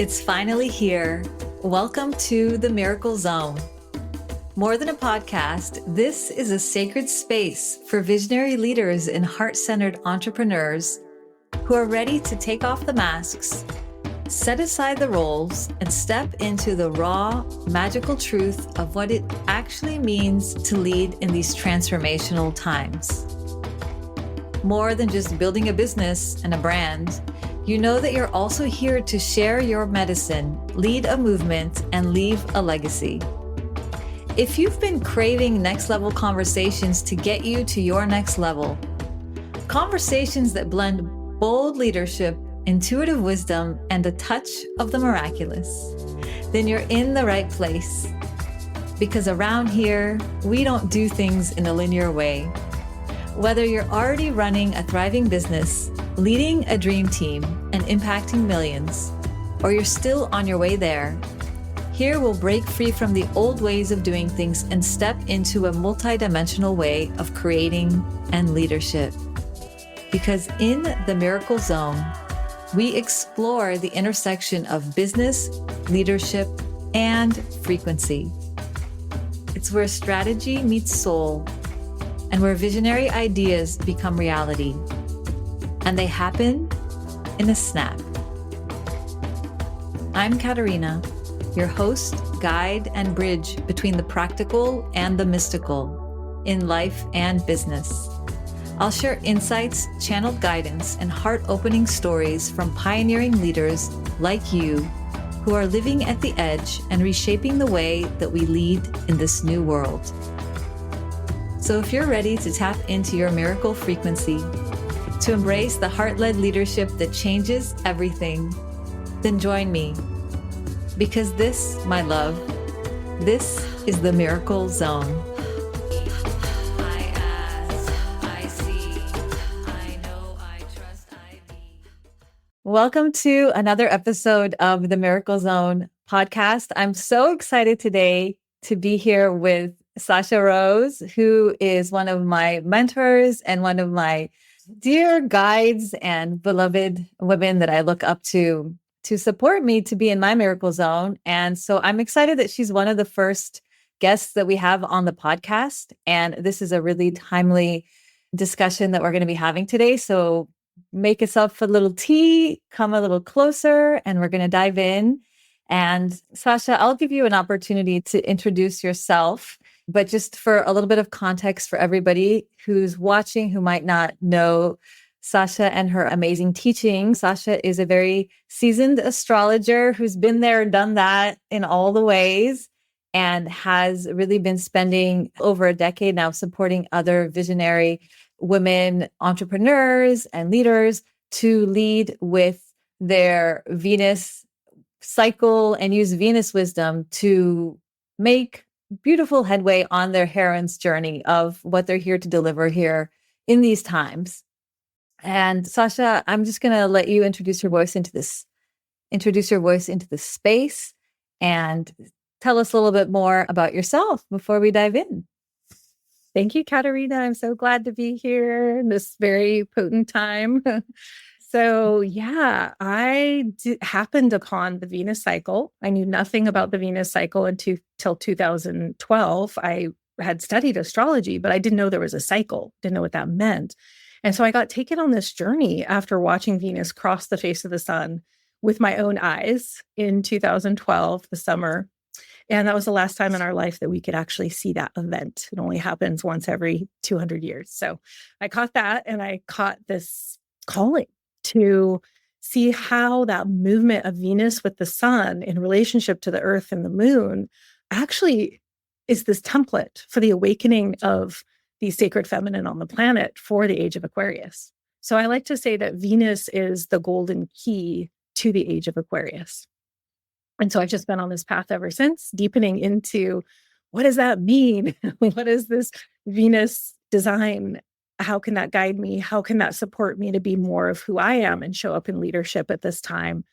It's finally here. Welcome to the Miracle Zone. More than a podcast, this is a sacred space for visionary leaders and heart-centered entrepreneurs who are ready to take off the masks, set aside the roles, and step into the raw, magical truth of what it actually means to lead in these transformational times. More than just building a business and a brand, you know that you're also here to share your medicine, lead a movement, and leave a legacy. If you've been craving next level conversations to get you to your next level, conversations that blend bold leadership, intuitive wisdom, and a touch of the miraculous, then you're in the right place. Because around here, we don't do things in a linear way. Whether you're already running a thriving business, leading a dream team, and impacting millions, or you're still on your way there, here we'll break free from the old ways of doing things and step into a multidimensional way of creating and leadership. Because in the Miracle Zone, we explore the intersection of business, leadership, and frequency. It's where strategy meets soul, and where visionary ideas become reality. And they happen in a snap. I'm Katarina, your host, guide, and bridge between the practical and the mystical in life and business. I'll share insights, channeled guidance, and heart-opening stories from pioneering leaders like you who are living at the edge and reshaping the way that we lead in this new world. So if you're ready to tap into your miracle frequency, to embrace the heart-led leadership that changes everything, then join me. Because this, my love, this is the Miracle Zone. I ask, I see, I know, I trust, I be. Welcome to another episode of the Miracle Zone podcast. I'm so excited today to be here with Sasha Rose, who is one of my mentors and one of my dear guides and beloved women that I look up to support me to be in my miracle zone. And so I'm excited that she's one of the first guests that we have on the podcast. And this is a really timely discussion that we're going to be having today. So make yourself a little tea, come a little closer, and we're going to dive in. And Sasha, I'll give you an opportunity to introduce yourself. But just for a little bit of context for everybody who's watching, who might not know Sasha and her amazing teaching, Sasha is a very seasoned astrologer who's been there and done that in all the ways and has really been spending over a decade now supporting other visionary women, entrepreneurs and leaders to lead with their Venus cycle and use Venus wisdom to make beautiful headway on their heroine's journey of what they're here to deliver here in these times. And Sasha, I'm just going to let you introduce your voice into this space and tell us a little bit more about yourself before we dive in. Thank you, Katarina. I'm so glad to be here in this very potent time. I happened upon the Venus cycle. I knew nothing about the Venus cycle until 2012. I had studied astrology, but I didn't know there was a cycle, didn't know what that meant. And so I got taken on this journey after watching Venus cross the face of the sun with my own eyes in 2012, the summer. And that was the last time in our life that we could actually see that event. It only happens once every 200 years. So I caught that, and I caught this calling to see how that movement of Venus with the sun in relationship to the earth and the moon actually is this template for the awakening of the sacred feminine on the planet for the age of Aquarius. So I like to say that Venus is the golden key to the age of Aquarius. And so I've just been on this path ever since, deepening into what does that mean? What is this Venus design? How can that guide me? How can that support me to be more of who I am and show up in leadership at this time?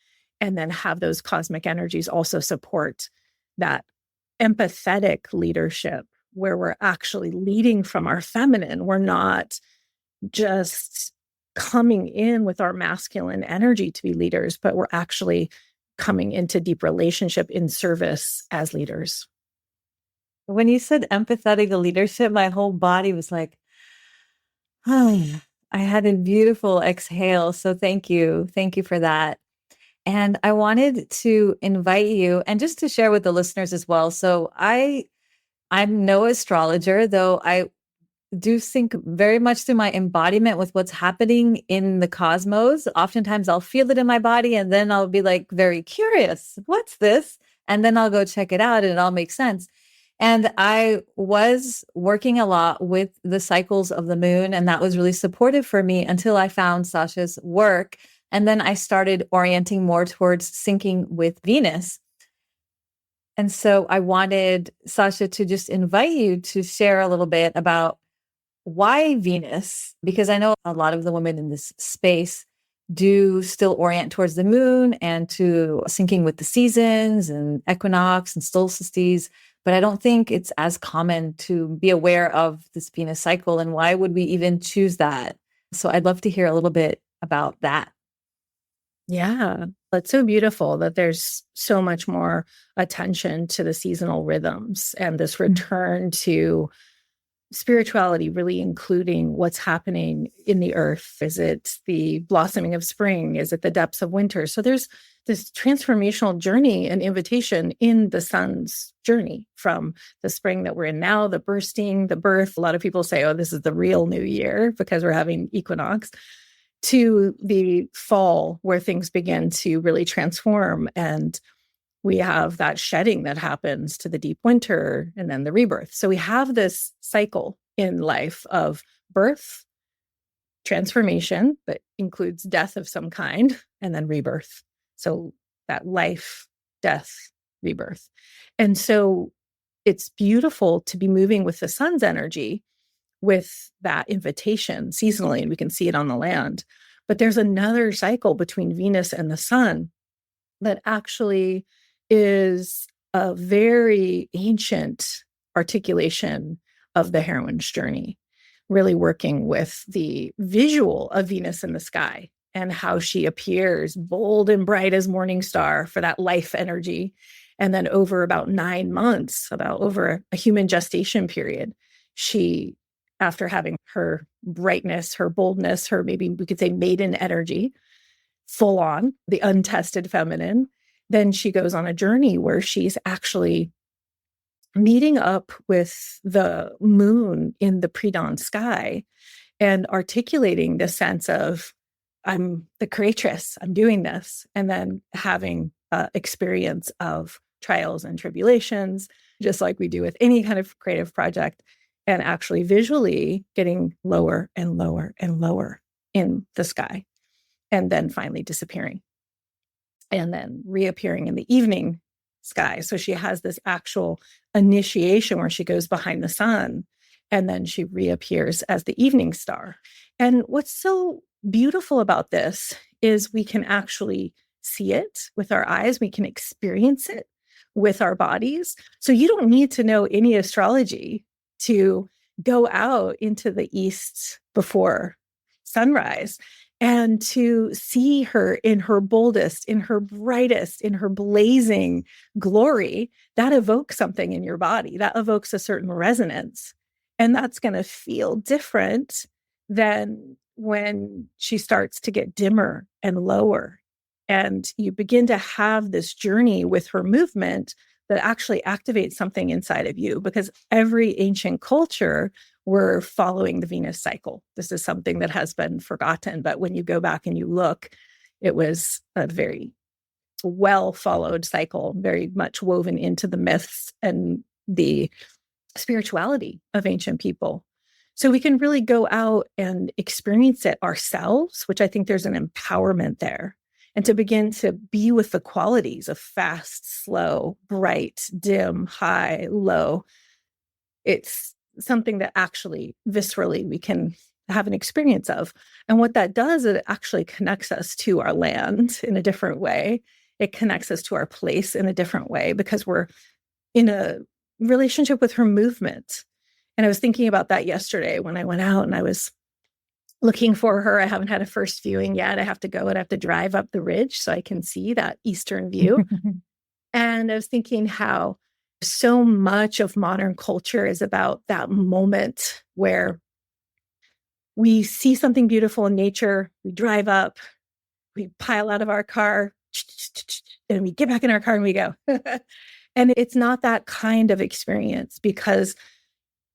And then have those cosmic energies also support that empathetic leadership where we're actually leading from our feminine. We're not just coming in with our masculine energy to be leaders, but we're actually coming into deep relationship in service as leaders. When you said empathetic leadership, my whole body was like, oh, I had a beautiful exhale. So thank you. Thank you for that. And I wanted to invite you and just to share with the listeners as well. So I'm no astrologer, though I do think very much through my embodiment with what's happening in the cosmos. Oftentimes I'll feel it in my body and then I'll be like very curious, what's this? And then I'll go check it out and it all makes sense. And I was working a lot with the cycles of the moon, and that was really supportive for me until I found Sasha's work. And then I started orienting more towards syncing with Venus. And so I wanted Sasha to just invite you to share a little bit about why Venus, because I know a lot of the women in this space do still orient towards the moon and to syncing with the seasons and equinox and solstices, but I don't think it's as common to be aware of this Venus cycle. And why would we even choose that? So I'd love to hear a little bit about that. Yeah, it's so beautiful that there's so much more attention to the seasonal rhythms and this return to spirituality, really including what's happening in the earth. Is it the blossoming of spring? Is it the depths of winter? So there's this transformational journey and invitation in the sun's journey from the spring that we're in now, the bursting, the birth. A lot of people say, oh, this is the real new year because we're having equinox, to the fall where things begin to really transform. And we have that shedding that happens to the deep winter and then the rebirth. So we have this cycle in life of birth, transformation that includes death of some kind, and then rebirth. So that life, death, rebirth. And so it's beautiful to be moving with the sun's energy with that invitation seasonally, and we can see it on the land. But there's another cycle between Venus and the sun that actually is a very ancient articulation of the heroine's journey, really working with the visual of Venus in the sky and how she appears bold and bright as morning star for that life energy. And then over about 9 months, about over a human gestation period, she, after having her brightness, her boldness, her maybe we could say maiden energy, full on, the untested feminine, then she goes on a journey where she's actually meeting up with the moon in the pre-dawn sky and articulating the sense of, I'm the creatress, I'm doing this, and then having experience of trials and tribulations, just like we do with any kind of creative project, and actually visually getting lower and lower and lower in the sky, and then finally disappearing, and then reappearing in the evening sky. So she has this actual initiation where she goes behind the sun, and then she reappears as the evening star. And what's so beautiful about this is we can actually see it with our eyes. We can experience it with our bodies. So you don't need to know any astrology to go out into the east before sunrise and to see her in her boldest, in her brightest, in her blazing glory. That evokes something in your body. That evokes a certain resonance. And that's going to feel different than when she starts to get dimmer and lower. And you begin to have this journey with her movement that actually activates something inside of you, because every ancient culture were following the Venus cycle. This is something that has been forgotten, but when you go back and you look, it was a very well followed cycle, very much woven into the myths and the spirituality of ancient people. So we can really go out and experience it ourselves, which I think there's an empowerment there. And to begin to be with the qualities of fast, slow, bright, dim, high, low. It's something that actually viscerally we can have an experience of. And what that does, it actually connects us to our land in a different way. It connects us to our place in a different way because we're in a relationship with her movement. And I was thinking about that yesterday when I went out and I was looking for her. I haven't had a first viewing yet. I have to go and I have to drive up the ridge so I can see that eastern view. And I was thinking how so much of modern culture is about that moment where we see something beautiful in nature, we drive up, we pile out of our car, and we get back in our car and we go. And it's not that kind of experience because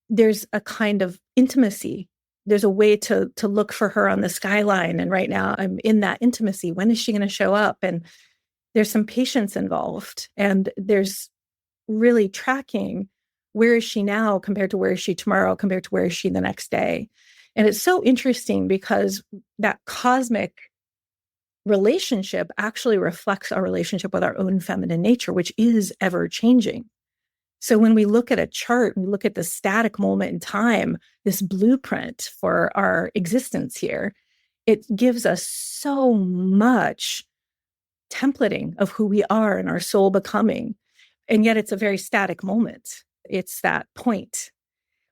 there's a kind of intimacy. There's a way to look for her on the skyline. And right now I'm in that intimacy. When is she going to show up? And there's some patience involved. And there's really tracking, where is she now compared to where is she tomorrow, compared to where is she the next day? And it's so interesting because that cosmic relationship actually reflects our relationship with our own feminine nature, which is ever changing. So when we look at a chart, we look at the static moment in time, this blueprint for our existence here, it gives us so much templating of who we are and our soul becoming. And yet it's a very static moment. It's that point.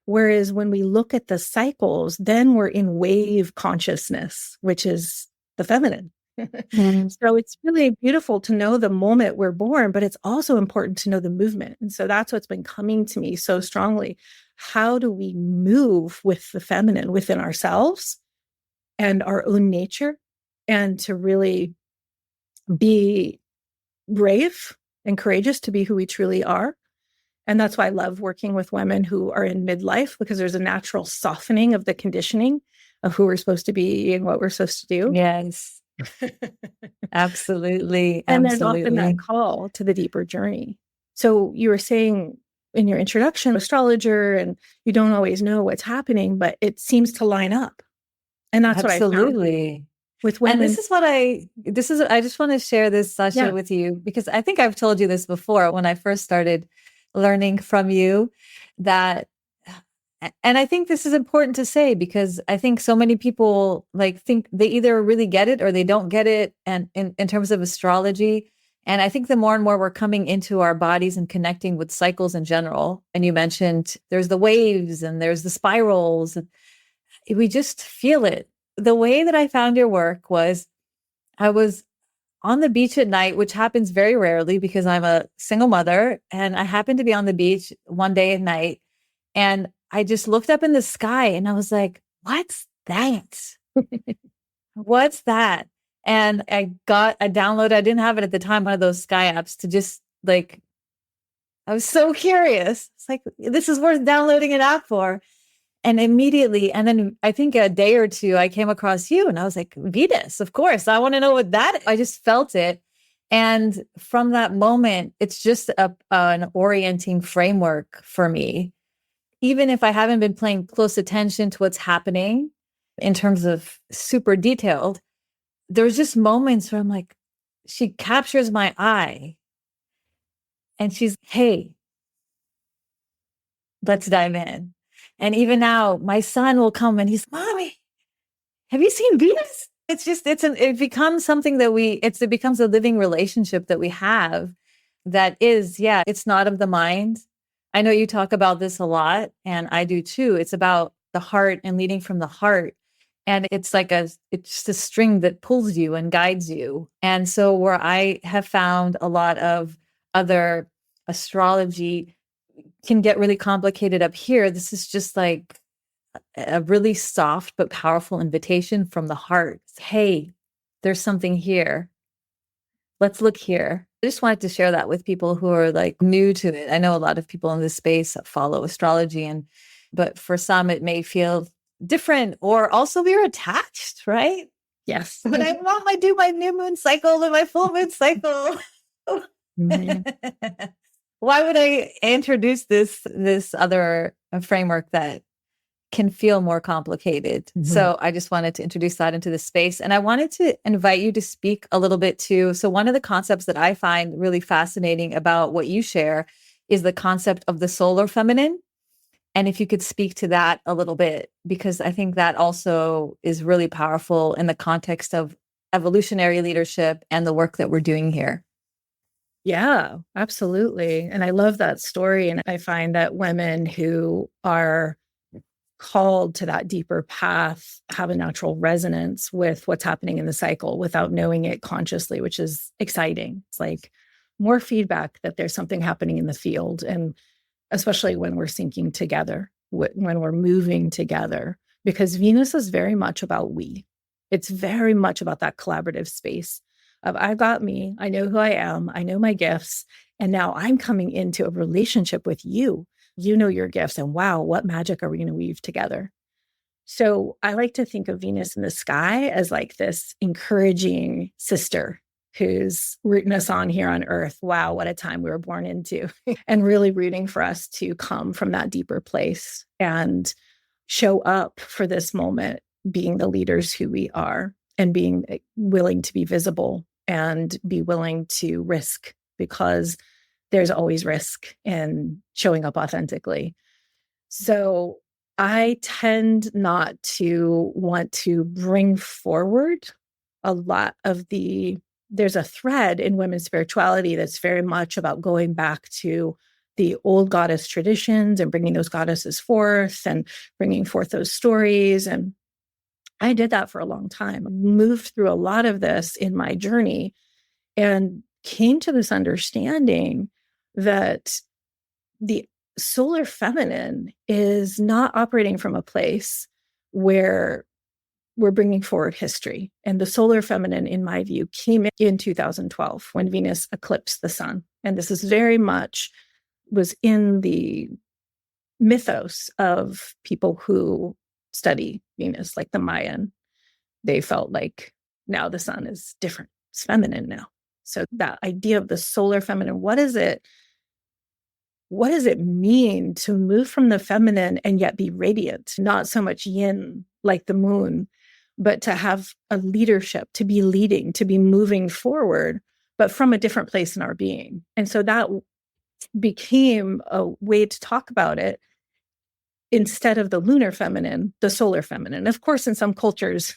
Whereas when we look at the cycles, then we're in wave consciousness, which is the feminine. So it's really beautiful to know the moment we're born, but it's also important to know the movement. And so that's what's been coming to me so strongly. How do we move with the feminine within ourselves and our own nature, and to really be brave and courageous to be who we truly are? And that's why I love working with women who are in midlife, because there's a natural softening of the conditioning of who we're supposed to be and what we're supposed to do. Yes. Absolutely. And there's often that call to the deeper journey. So you were saying in your introduction, astrologer, and you don't always know what's happening, but it seems to line up. And that's what I found with women. And I just want to share this, Sasha, with you, because I think I've told you this before when I first started learning from you, that, and I think this is important to say, because I think so many people think they either really get it or they don't get it. And in terms of astrology, and I think the more and more we're coming into our bodies and connecting with cycles in general, and you mentioned there's the waves and there's the spirals, and we just feel it. The way that I found your work was, I was on the beach at night, which happens very rarely because I'm a single mother. And I happened to be on the beach one day at night, and I just looked up in the sky and I was like, what's that? What's that? And I downloaded, I didn't have it at the time, one of those sky apps to just I was so curious. It's like, this is worth downloading an app for. And immediately, and then I think a day or two, I came across you and I was like, Venus, of course. I want to know what that is. I just felt it. And from that moment, it's just an orienting framework for me. Even if I haven't been paying close attention to what's happening in terms of super detailed, there's just moments where I'm like, she captures my eye and she's, hey, let's dive in. And even now, my son will come and he's, Mommy, have you seen Venus? It becomes something that it becomes a living relationship that we have that is, it's not of the mind. I know you talk about this a lot, and I do too. It's about the heart and leading from the heart. And it's just a string that pulls you and guides you. And so where I have found a lot of other astrology can get really complicated up here, this is just like a really soft but powerful invitation from the heart. Hey, there's something here. Let's look here. I just wanted to share that with people who are new to it. I know a lot of people in this space follow astrology, but for some it may feel different, or also we're attached, right? Yes. But I do my new moon cycle and my full moon cycle. Why would I introduce this other framework that can feel more complicated? So I just wanted to introduce that into the space. And I wanted to invite you to speak a little bit too. So one of the concepts that I find really fascinating about what you share is the concept of the solar feminine. And if you could speak to that a little bit, because I think that also is really powerful in the context of evolutionary leadership and the work that we're doing here. Yeah, absolutely. And I love that story. And I find that women who are called to that deeper path, have a natural resonance with what's happening in the cycle without knowing it consciously, which is exciting. It's like more feedback that there's something happening in the field. And especially when we're syncing together, when we're moving together, because Venus is very much about we. It's very much about that collaborative space of I've got me, I know who I am, I know my gifts, and now I'm coming into a relationship with you. You know your gifts, and wow, what magic are we going to weave together? So I like to think of Venus in the sky as like this encouraging sister who's rooting us on here on Earth. Wow, what a time we were born into. And really rooting for us to come from that deeper place and show up for this moment, being the leaders who we are and being willing to be visible and be willing to risk, because there's always risk in showing up authentically. So I tend not to want to bring forward a lot of there's a thread in women's spirituality that's very much about going back to the old goddess traditions and bringing those goddesses forth and bringing forth those stories. And I did that for a long time, moved through a lot of this in my journey and came to this understanding that the solar feminine is not operating from a place where we're bringing forward history. And the solar feminine, in my view, came in 2012 when Venus eclipsed the sun. And this is very much was in the mythos of people who study Venus, like the Mayan. They felt like now the sun is different. It's feminine now. So that idea of the solar feminine, what does it mean to move from the feminine and yet be radiant? Not so much yin like the moon, but to have a leadership, to be leading, to be moving forward, but from a different place in our being. And so that became a way to talk about it instead of the lunar feminine, the solar feminine. Of course, in some cultures,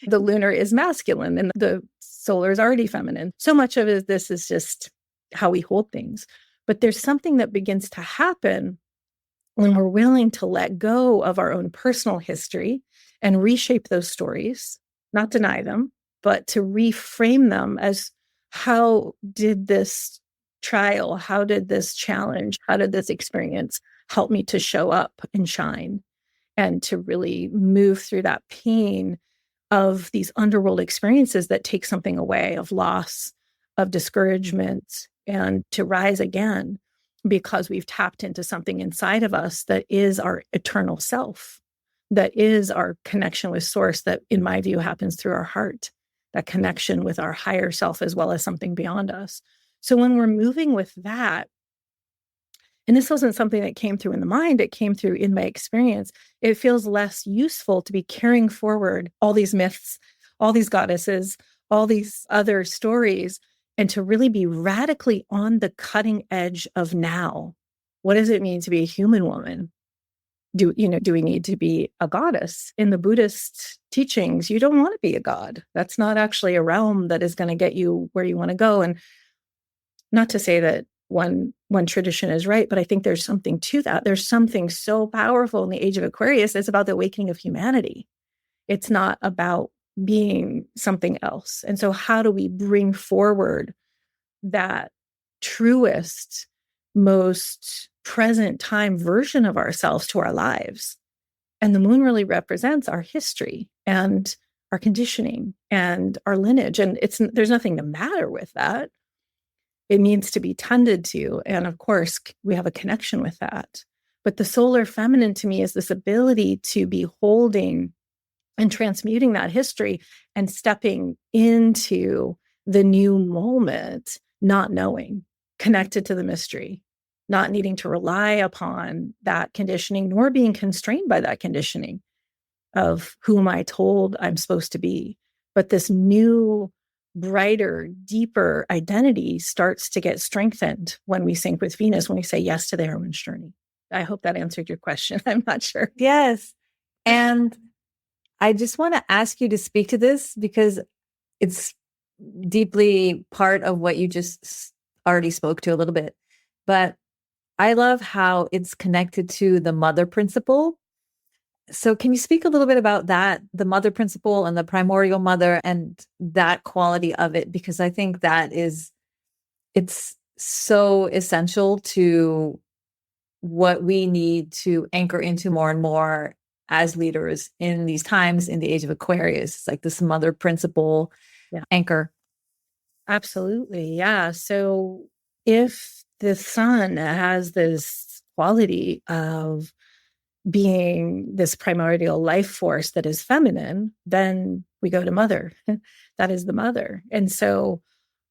the lunar is masculine and the solar is already feminine. So much of this is just how we hold things. But there's something that begins to happen when we're willing to let go of our own personal history and reshape those stories, not deny them, but to reframe them as, how did this trial, how did this challenge, how did this experience help me to show up and shine and to really move through that pain of these underworld experiences that take something away, of loss, of discouragement, and to rise again because we've tapped into something inside of us that is our eternal self, that is our connection with source, that in my view happens through our heart, that connection with our higher self as well as something beyond us. So when we're moving with that, and this wasn't something that came through in the mind, it came through in my experience, it feels less useful to be carrying forward all these myths, all these goddesses, all these other stories, and to really be radically on the cutting edge of now. What does it mean to be a human woman? Do we need to be a goddess? In the Buddhist teachings, you don't want to be a god. That's not actually a realm that is going to get you where you want to go. And not to say that one tradition is right, but I think there's something to that. There's something so powerful in the age of Aquarius. It's about the awakening of humanity. It's not about being something else. And so how do we bring forward that truest, most present time version of ourselves to our lives? And the moon really represents our history and our conditioning and our lineage. And there's nothing the matter with that. It needs to be tended to. And of course, we have a connection with that. But the solar feminine to me is this ability to be holding and transmuting that history and stepping into the new moment, not knowing, connected to the mystery, not needing to rely upon that conditioning, nor being constrained by that conditioning of who am I told I'm supposed to be. But this new, brighter, deeper identity starts to get strengthened when we sync with Venus, when we say yes to the heroine's journey. I hope that answered your question. I'm not sure. Yes. And I just want to ask you to speak to this because it's deeply part of what you just already spoke to a little bit. But I love how it's connected to the mother principle. So can you speak a little bit about that, the mother principle and the primordial mother and that quality of it? Because I think it's so essential to what we need to anchor into more and more as leaders in these times in the age of Aquarius. It's like this mother principle anchor. Absolutely. Yeah. So if the sun has this quality of being this primordial life force that is feminine, then we go to mother. That is the mother. And so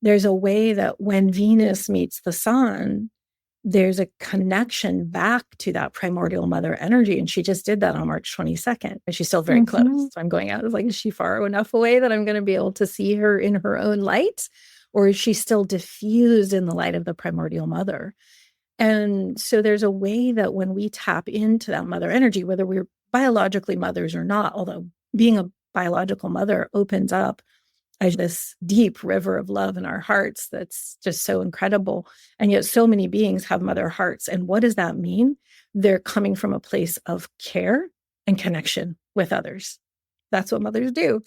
there's a way that when Venus meets the sun, there's a connection back to that primordial mother energy. And she just did that on March 22nd. And she's still very close. So I'm going out, it's like, is she far enough away that I'm going to be able to see her in her own light? Or is she still diffused in the light of the primordial mother? And so there's a way that when we tap into that mother energy, whether we're biologically mothers or not, although being a biological mother opens up as this deep river of love in our hearts that's just so incredible. And yet so many beings have mother hearts. And what does that mean? They're coming from a place of care and connection with others. That's what mothers do.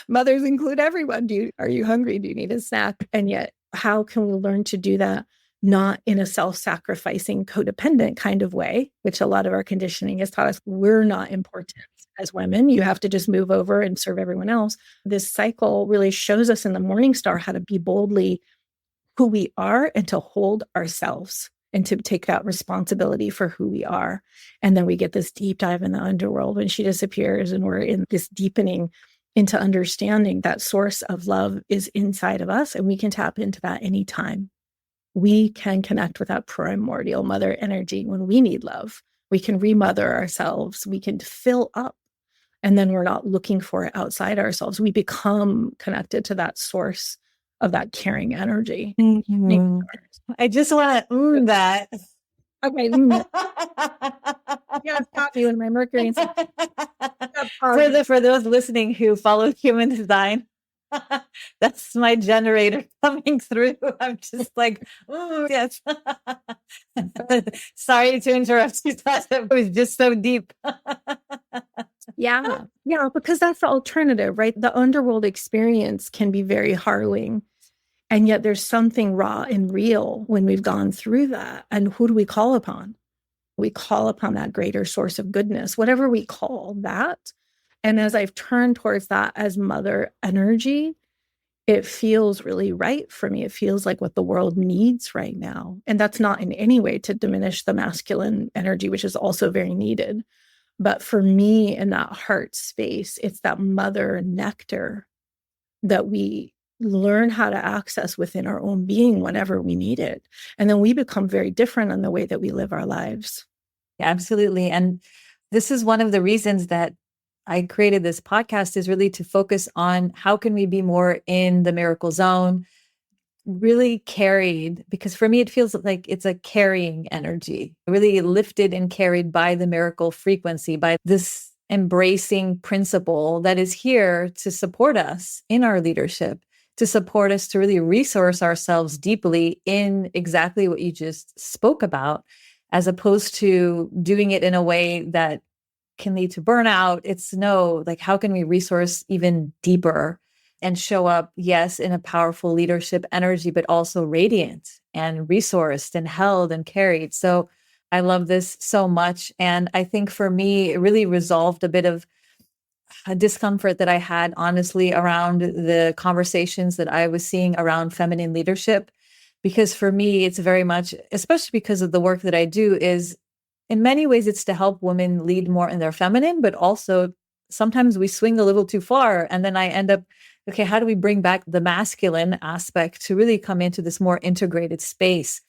Mothers include everyone. Are you hungry? Do you need a snack? And yet, how can we learn to do that not in a self-sacrificing, codependent kind of way, which a lot of our conditioning has taught us we're not important as women. You have to just move over and serve everyone else. This cycle really shows us in the Morning Star how to be boldly who we are and to hold ourselves and to take that responsibility for who we are. And then we get this deep dive in the underworld when she disappears, and we're in this deepening into understanding that source of love is inside of us, and we can tap into that anytime. We can connect with that primordial mother energy when we need love. We can remother ourselves. We can fill up, and then we're not looking for it outside ourselves. We become connected to that source of that caring energy. Mm-hmm. I just want to that. Okay. Yeah, copy with my Mercury. For those listening who follow human design, that's my generator coming through. I'm just like, yes. Sorry to interrupt you. It was just so deep. Yeah, because that's the alternative, right? The underworld experience can be very harrowing. And yet there's something raw and real when we've gone through that. And who do we call upon? We call upon that greater source of goodness, whatever we call that. And as I've turned towards that as mother energy, it feels really right for me. It feels like what the world needs right now. And that's not in any way to diminish the masculine energy, which is also very needed. But for me, in that heart space, it's that mother nectar that we learn how to access within our own being whenever we need it. And then we become very different in the way that we live our lives. Yeah, absolutely. And this is one of the reasons that I created this podcast, is really to focus on how can we be more in the miracle zone, really carried, because for me, it feels like it's a carrying energy, really lifted and carried by the miracle frequency, by this embracing principle that is here to support us in our leadership, to support us to really resource ourselves deeply in exactly what you just spoke about, as opposed to doing it in a way that can lead to burnout. It's no, like, how can we resource even deeper and show up, yes, in a powerful leadership energy, but also radiant and resourced and held and carried. So I love this so much. And I think for me, it really resolved a bit of a discomfort that I had, honestly, around the conversations that I was seeing around feminine leadership. Because for me, it's very much, especially because of the work that I do, is in many ways, it's to help women lead more in their feminine, but also sometimes we swing a little too far. And then I end up, okay, how do we bring back the masculine aspect to really come into this more integrated space?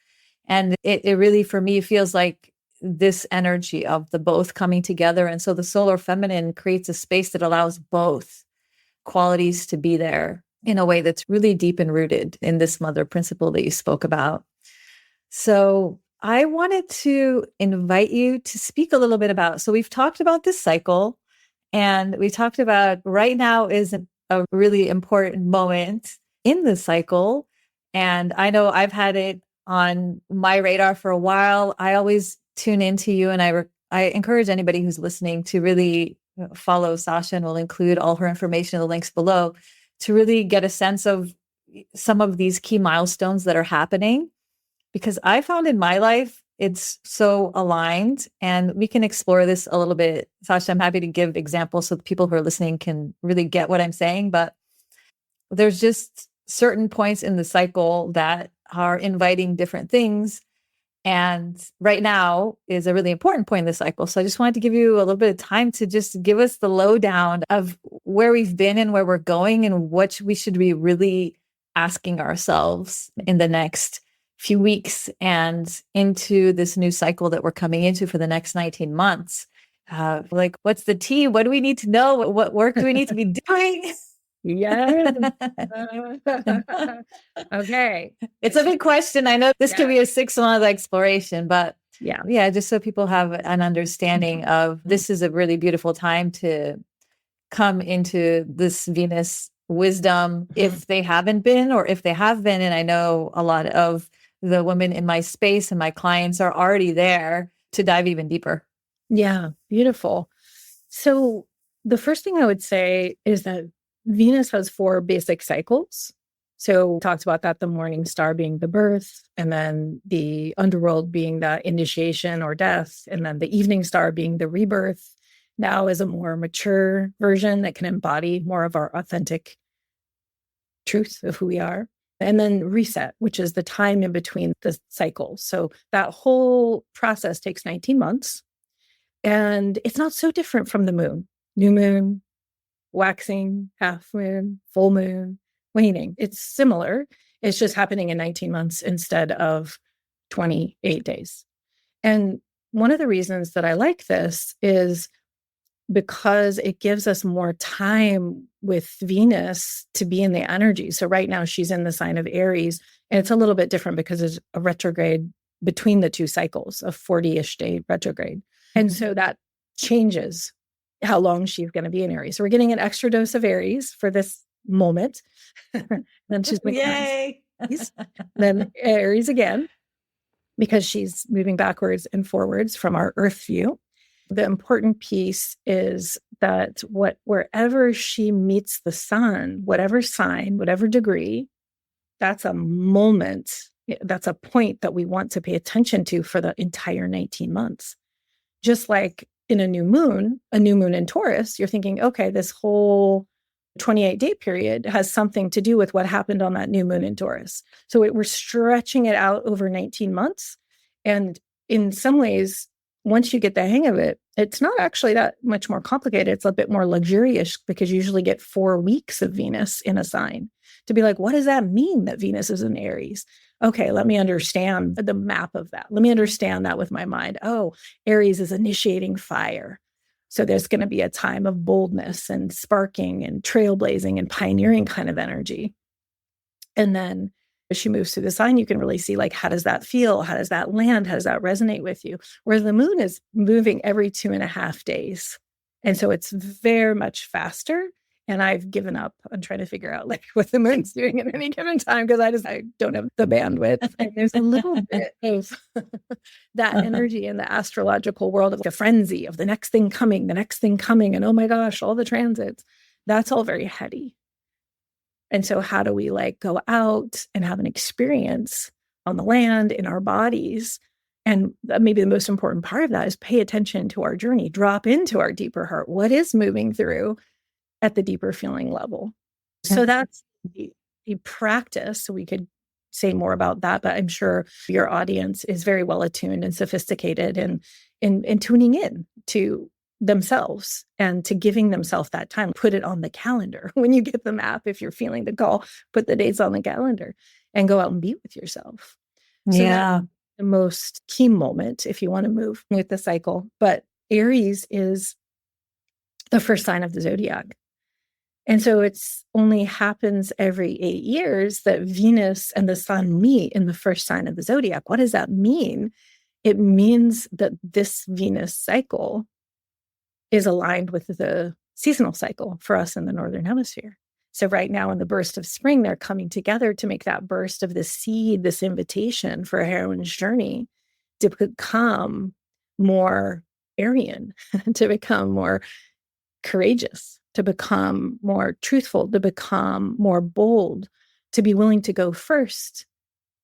And it really, for me, feels like this energy of the both coming together. And so the solar feminine creates a space that allows both qualities to be there in a way that's really deep and rooted in this mother principle that you spoke about. So I wanted to invite you to speak a little bit about, so we've talked about this cycle, and we talked about right now is a really important moment in the cycle. And I know I've had it on my radar for a while. I always tune into you, and I encourage anybody who's listening to really follow Sasha, and we'll include all her information in the links below to really get a sense of some of these key milestones that are happening. Because I found in my life, it's so aligned, and we can explore this a little bit. Sasha, I'm happy to give examples so the people who are listening can really get what I'm saying. But there's just certain points in the cycle that are inviting different things. And right now is a really important point in the cycle. So I just wanted to give you a little bit of time to just give us the lowdown of where we've been and where we're going and what we should be really asking ourselves in the next few weeks and into this new cycle that we're coming into for the next 19 months. Like, what's the tea? What do we need to know? What work do we need to be doing? Yes. Okay. It's a big question. I know this could be a 6-month exploration, but yeah, just so people have an understanding of this is a really beautiful time to come into this Venus wisdom if they haven't been, or if they have been. And I know a lot of the women in my space and my clients are already there to dive even deeper. Yeah, beautiful. So the first thing I would say is that Venus has 4 basic cycles. So we talked about that, the morning star being the birth, and then the underworld being the initiation or death, and then the evening star being the rebirth. Now is a more mature version that can embody more of our authentic truth of who we are. And then reset, which is the time in between the cycles. So that whole process takes 19 months. And it's not so different from the moon. New moon, waxing, half moon, full moon, waning. It's similar. It's just happening in 19 months instead of 28 days. And one of the reasons that I like this is because it gives us more time with Venus to be in the energy. So right now she's in the sign of Aries, and it's a little bit different because there's a retrograde between the 2 cycles, a 40-ish day retrograde. And so that changes how long she's going to be in Aries. So we're getting an extra dose of Aries for this moment. Then she's like, yay. Then Aries again, because she's moving backwards and forwards from our Earth view. The important piece is that wherever she meets the sun, whatever sign, whatever degree, that's a moment, that's a point that we want to pay attention to for the entire 19 months. Just like in a new moon in Taurus, you're thinking, okay, this whole 28-day period has something to do with what happened on that new moon in Taurus. So we're stretching it out over 19 months. And in some ways, once you get the hang of it, it's not actually that much more complicated. It's a bit more luxurious because you usually get 4 weeks of Venus in a sign to be like, what does that mean that Venus is in Aries? Okay, let me understand the map of that. Let me understand that with my mind. Oh, Aries is initiating fire. So there's going to be a time of boldness and sparking and trailblazing and pioneering kind of energy. And then as she moves through the sign, you can really see, like, how does that feel? How does that land? How does that resonate with you? Whereas the moon is moving every 2.5 days. And so it's very much faster. And I've given up on trying to figure out like what the moon's doing at any given time because I don't have the bandwidth. And there's a little bit of that energy in the astrological world of like a frenzy of the next thing coming, and oh my gosh, all the transits. That's all very heady. And so how do we like go out and have an experience on the land in our bodies? And maybe the most important part of that is pay attention to our journey, drop into our deeper heart. What is moving through at the deeper feeling level? So that's the practice. So we could say more about that, but I'm sure your audience is very well attuned and sophisticated and in tuning in to themselves and to giving themselves that time. Put it on the calendar when you get the map. If you're feeling the call, put the dates on the calendar and go out and be with yourself. So that's the most key moment if you want to move with the cycle. But Aries is the first sign of the zodiac. And so it's only happens every 8 years that Venus and the sun meet in the first sign of the zodiac. What does that mean? It means that this Venus cycle is aligned with the seasonal cycle for us in the Northern Hemisphere. So right now in the burst of spring, they're coming together to make that burst of the seed, this invitation for a heroine's journey to become more Aryan, to become more courageous, to become more truthful, to become more bold, to be willing to go first.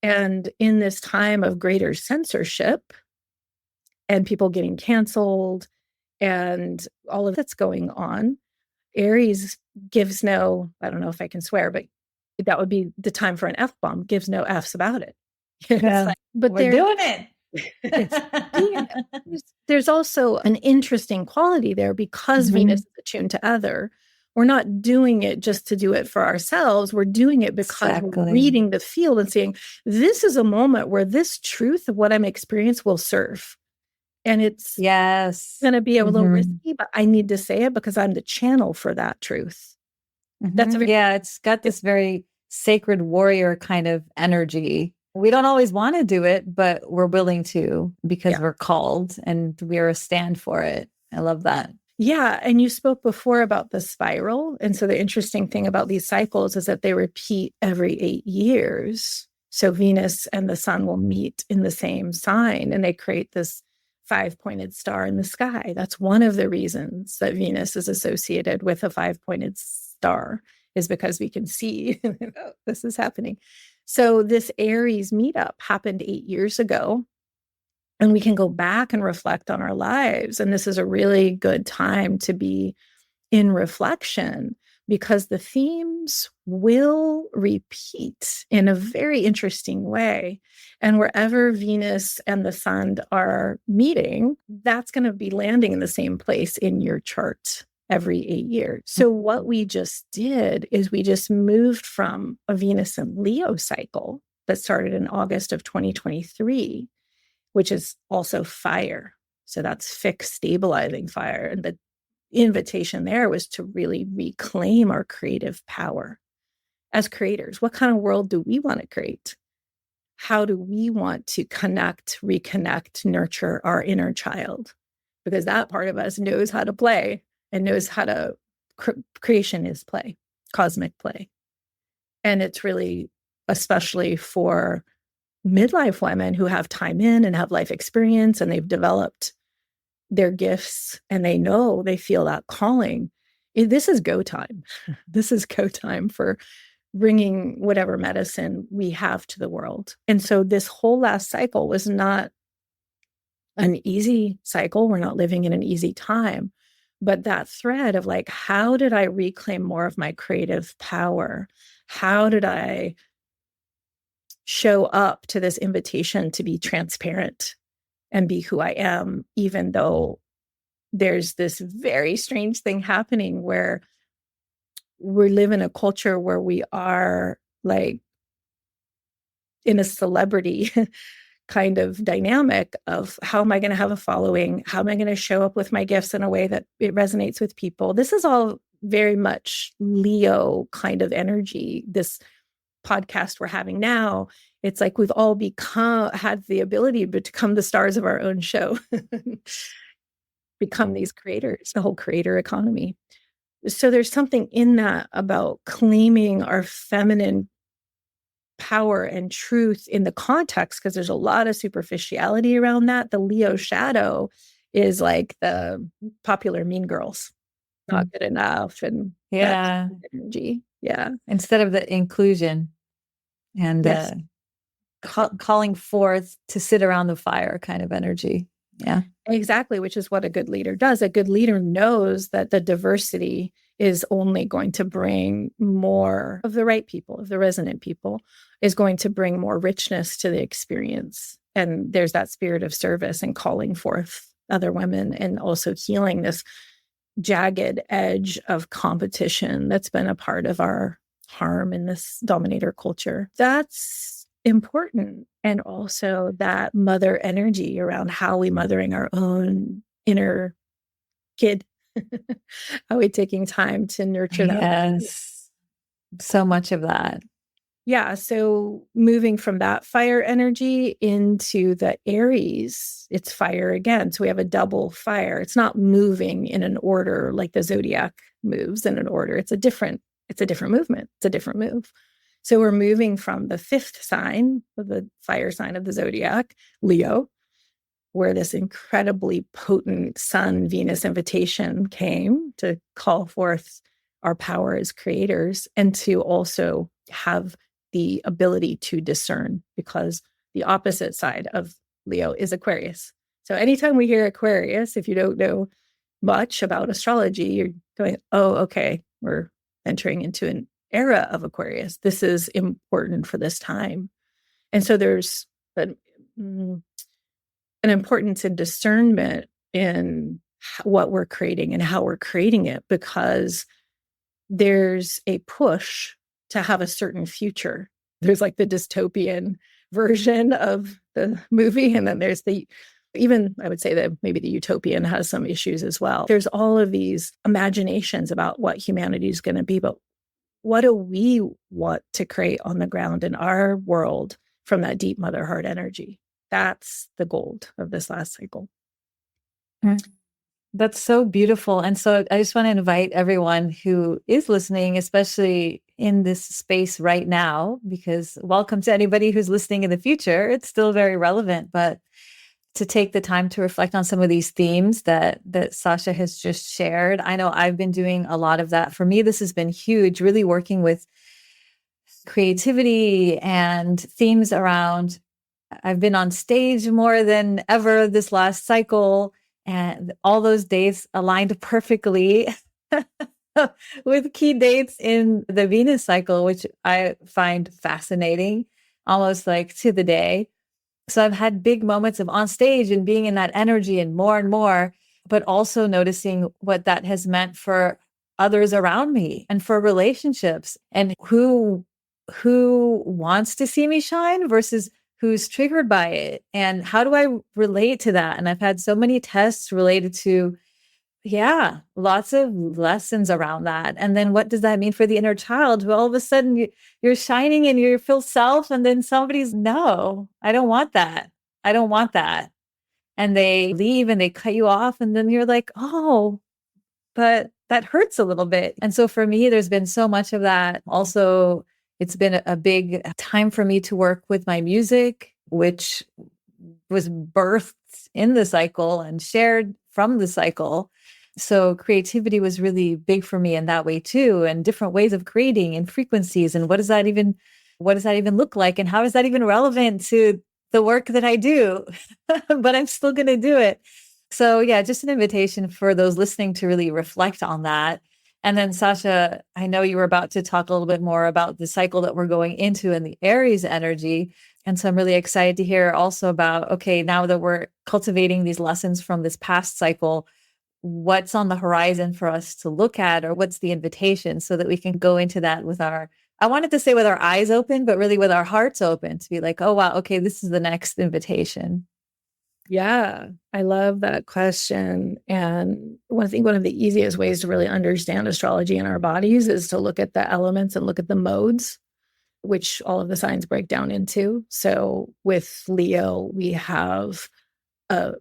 And in this time of greater censorship and people getting canceled and all of that's going on, Aries gives no, I don't know if I can swear, but that would be the time for an F bomb, gives no F's about it. Yeah. But We're doing it. There's also an interesting quality there because Venus is attuned to other. We're not doing it just to do it for ourselves. We're doing it because we're reading the field and saying, this is a moment where this truth of what I'm experiencing will serve. And it's going to be a little risky, but I need to say it because I'm the channel for that truth. That's it's got this very sacred warrior kind of energy. We don't always want to do it, but we're willing to because we're called and we're a stand for it. I love that. Yeah. And you spoke before about the spiral. And so the interesting thing about these cycles is that they repeat every 8 years. So Venus and the sun will meet in the same sign and they create this 5-pointed star in the sky. That's one of the reasons that Venus is associated with a 5-pointed star, is because we can see oh, this is happening. So this Aries meetup happened 8 years ago, and we can go back and reflect on our lives. And this is a really good time to be in reflection because the themes will repeat in a very interesting way. And wherever Venus and the sun are meeting, that's going to be landing in the same place in your chart every 8 years. So what we just did is we just moved from a Venus and Leo cycle that started in August of 2023, which is also fire. So that's fixed, stabilizing fire. And the invitation there was to really reclaim our creative power as creators. What kind of world do we want to create? How do we want to connect, reconnect, nurture our inner child? Because that part of us knows how to play and knows how to, creation is play, cosmic play. And it's really, especially for midlife women who have time in and have life experience and they've developed their gifts and they know, they feel that calling. This is go time. This is go time for bringing whatever medicine we have to the world. And so this whole last cycle was not an easy cycle. We're not living in an easy time. But that thread of like, how did I reclaim more of my creative power? How did I show up to this invitation to be transparent and be who I am, even though there's this very strange thing happening where we live in a culture where we are like in a celebrity kind of dynamic of how am I going to have a following? How am I going to show up with my gifts in a way that it resonates with people? This is all very much Leo kind of energy. This podcast we're having now, it's like we've all had the ability to become the stars of our own show, become these creators, the whole creator economy. So there's something in that about claiming our feminine power and truth in the context, because there's a lot of superficiality around that. The Leo shadow is like the popular Mean Girls, not good enough, and energy. Yeah. Instead of the inclusion and calling forth to sit around the fire kind of energy. Yeah. Exactly, which is what a good leader does. A good leader knows that the diversity is only going to bring more of the right people, of the resonant people, is going to bring more richness to the experience. And there's that spirit of service and calling forth other women and also healing this jagged edge of competition that's been a part of our harm in this dominator culture. That's important. And also that mother energy around how we mothering our own inner kid. Are we taking time to nurture that? Yes. So much of that. Yeah. So moving from that fire energy into the Aries, it's fire again. So we have a double fire. It's not moving in an order like the zodiac moves in an order. It's a different movement. It's a different move. So we're moving from the 5th sign of the fire sign of the zodiac, Leo, where this incredibly potent Sun Venus invitation came to call forth our power as creators and to also have the ability to discern, because the opposite side of Leo is Aquarius. So anytime we hear Aquarius, if you don't know much about astrology, you're going, oh, okay, we're entering into an era of Aquarius. This is important for this time. And so there's an importance in discernment in what we're creating and how we're creating it, because there's a push to have a certain future. There's like the dystopian version of the movie, and then there's even I would say that maybe the utopian has some issues as well. There's all of these imaginations about what humanity is going to be, but what do we want to create on the ground in our world from that deep mother heart energy? That's the gold of this last cycle. That's so beautiful. And so I just want to invite everyone who is listening, especially in this space right now, because welcome to anybody who's listening in the future. It's still very relevant, but to take the time to reflect on some of these themes that Sasha has just shared. I know I've been doing a lot of that. For me, this has been huge, really working with creativity and themes around. I've been on stage more than ever this last cycle, and all those dates aligned perfectly with key dates in the Venus cycle, which I find fascinating, almost like to the day. So I've had big moments of on stage and being in that energy and more, but also noticing what that has meant for others around me and for relationships, and who wants to see me shine versus who's triggered by it, and how do I relate to that? And I've had so many tests related to, lots of lessons around that. And then what does that mean for the inner child? Well, all of a sudden you're shining and you feel self, and then somebody's, no, I don't want that. I don't want that. And they leave and they cut you off. And then you're like, oh, but that hurts a little bit. And so for me, there's been so much of that. Also, it's been a big time for me to work with my music, which was birthed in the cycle and shared from the cycle. So creativity was really big for me in that way too, and different ways of creating and frequencies. And what does that even look like? And how is that even relevant to the work that I do? But I'm still going to do it. So yeah, just an invitation for those listening to really reflect on that. And then Sasha, I know you were about to talk a little bit more about the cycle that we're going into and the Aries energy. And so I'm really excited to hear also about, okay, now that we're cultivating these lessons from this past cycle, what's on the horizon for us to look at, or what's the invitation, so that we can go into that with I wanted to say with our eyes open, but really with our hearts open, to be like, oh, wow, okay, this is the next invitation. Yeah, I love that question. And I think one of the easiest ways to really understand astrology in our bodies is to look at the elements and look at the modes, which all of the signs break down into. So with Leo, we have a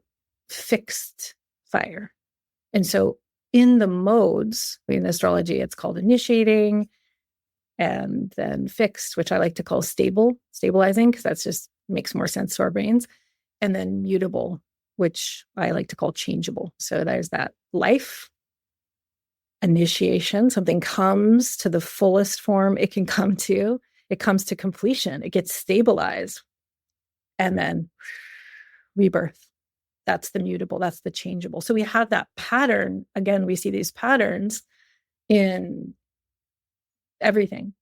fixed fire. And so in the modes, in astrology, it's called initiating, and then fixed, which I like to call stabilizing, because that's just makes more sense to our brains. And then mutable, which I like to call changeable. So there's that life, initiation, something comes to the fullest form it can come to. It comes to completion. It gets stabilized. And then rebirth. That's the mutable. That's the changeable. So we have that pattern. Again, we see these patterns in everything.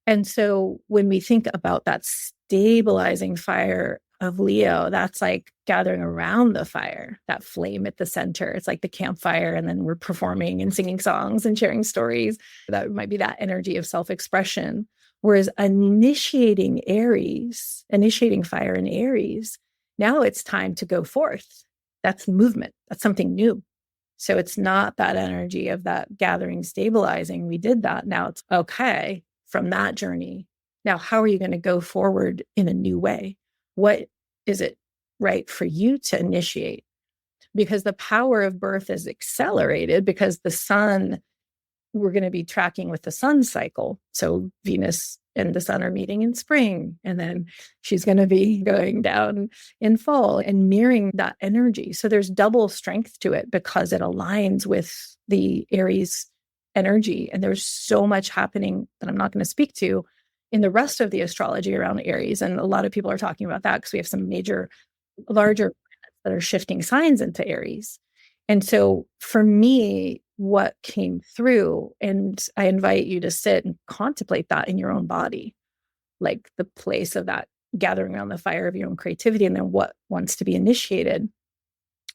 And so when we think about that stabilizing fire of Leo, that's like gathering around the fire, that flame at the center. It's like the campfire, and then we're performing and singing songs and sharing stories. That might be that energy of self-expression. Whereas initiating fire in Aries, now it's time to go forth. That's movement. That's something new. So it's not that energy of that gathering, stabilizing. We did that. Now it's okay from that journey. Now, how are you going to go forward in a new way? What is it right for you to initiate? Because the power of birth is accelerated because the sun we're going to be tracking with the sun cycle. So Venus and the sun are meeting in spring, and then she's going to be going down in fall and mirroring that energy. So there's double strength to it because it aligns with the Aries energy. And there's so much happening that I'm not going to speak to in the rest of the astrology around Aries. And a lot of people are talking about that because we have some major, larger planets that are shifting signs into Aries. And so for me, what came through, and I invite you to sit and contemplate that in your own body, like the place of that gathering around the fire of your own creativity, and then what wants to be initiated.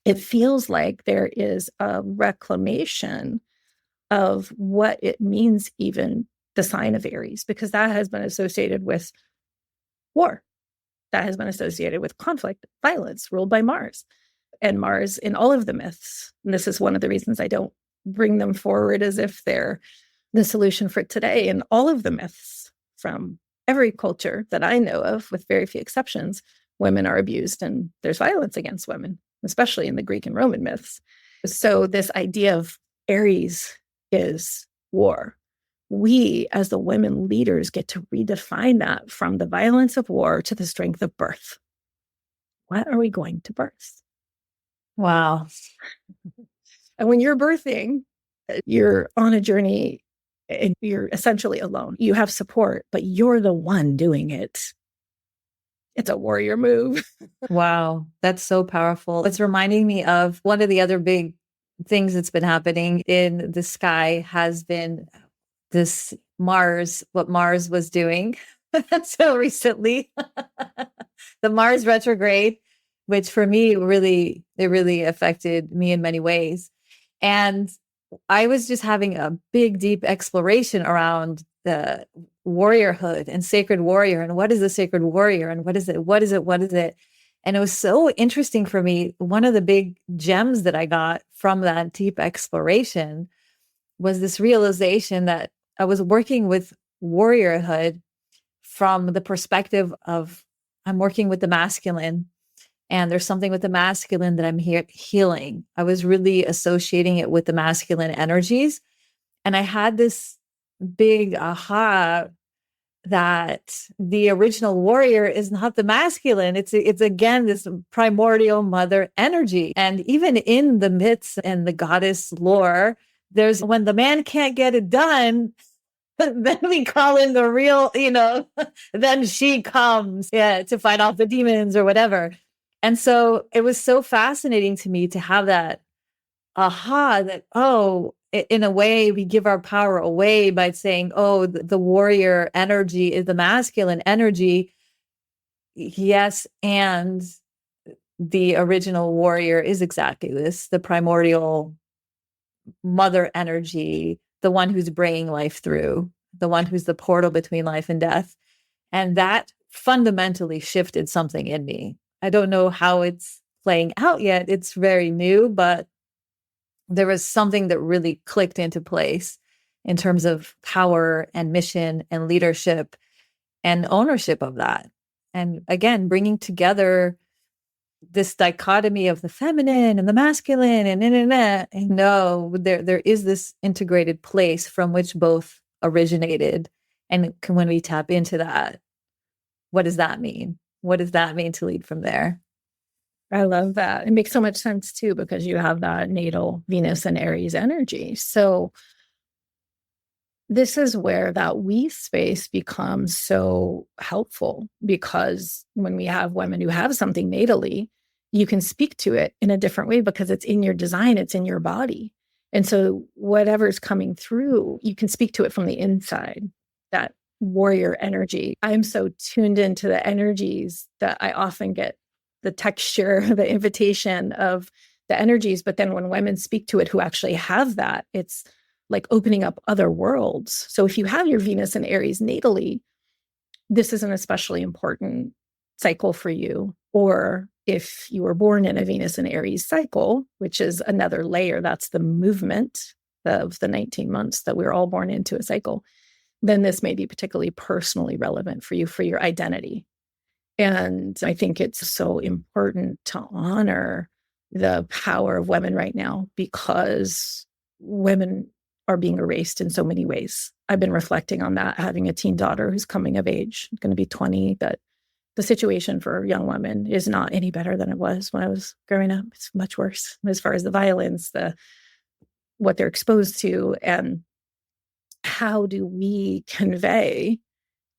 It feels like there is a reclamation of what it means, even the sign of Aries, because that has been associated with war, that has been associated with conflict, violence, ruled by Mars. And Mars in all of the myths. And this is one of the reasons I don't bring them forward as if they're the solution for today. In all of the myths from every culture that I know of, with very few exceptions, women are abused and there's violence against women, especially in the Greek and Roman myths. So this idea of Aries is war. We, as the women leaders, get to redefine that from the violence of war to the strength of birth. What are we going to birth? Wow. And when you're birthing, you're on a journey and you're essentially alone. You have support, but you're the one doing it. It's a warrior move. Wow. That's so powerful. It's reminding me of one of the other big things that's been happening in the sky has been this Mars, what Mars was doing so recently, the Mars retrograde, which for me it really affected me in many ways. And I was just having a big, deep exploration around the warriorhood and sacred warrior. And what is the sacred warrior? And what is it? What is it? What is it? And it was so interesting for me. One of the big gems that I got from that deep exploration was this realization that I was working with warriorhood from the perspective of I'm working with the masculine, and there's something with the masculine that I'm healing. I was really associating it with the masculine energies. And I had this big aha that the original warrior is not the masculine. It's again, this primordial mother energy. And even in the myths and the goddess lore, there's when the man can't get it done, then we call in the real, then she comes, to fight off the demons or whatever. And so it was so fascinating to me to have that aha that, oh, in a way, we give our power away by saying, oh, the warrior energy is the masculine energy. Yes. And the original warrior is exactly this, the primordial mother energy, the one who's bringing life through, the one who's the portal between life and death. And that fundamentally shifted something in me. I don't know how it's playing out yet. It's very new, but there was something that really clicked into place in terms of power and mission and leadership and ownership of that. And again, bringing together this dichotomy of the feminine and the masculine and no, there is this integrated place from which both originated. And when we tap into that, what does that mean? What does that mean to lead from there? I love that. It makes so much sense too, because you have that natal Venus and Aries energy. So this is where that we space becomes so helpful, because when we have women who have something natally, you can speak to it in a different way because it's in your design, it's in your body. And so whatever's coming through, you can speak to it from the inside, that warrior energy. I'm so tuned into the energies that I often get the texture, the invitation of the energies. But then when women speak to it who actually have that, it's like opening up other worlds. So if you have your Venus and Aries natally, this is an especially important cycle for you. Or if you were born in a Venus and Aries cycle, which is another layer, that's the movement of the 19 months that we're all born into a cycle, then this may be particularly personally relevant for you, for your identity. And I think it's so important to honor the power of women right now, because women are being erased in so many ways. I've been reflecting on that, having a teen daughter who's coming of age, going to be 20, that the situation for young women is not any better than it was when I was growing up. It's much worse as far as the violence, what they're exposed to, and how do we convey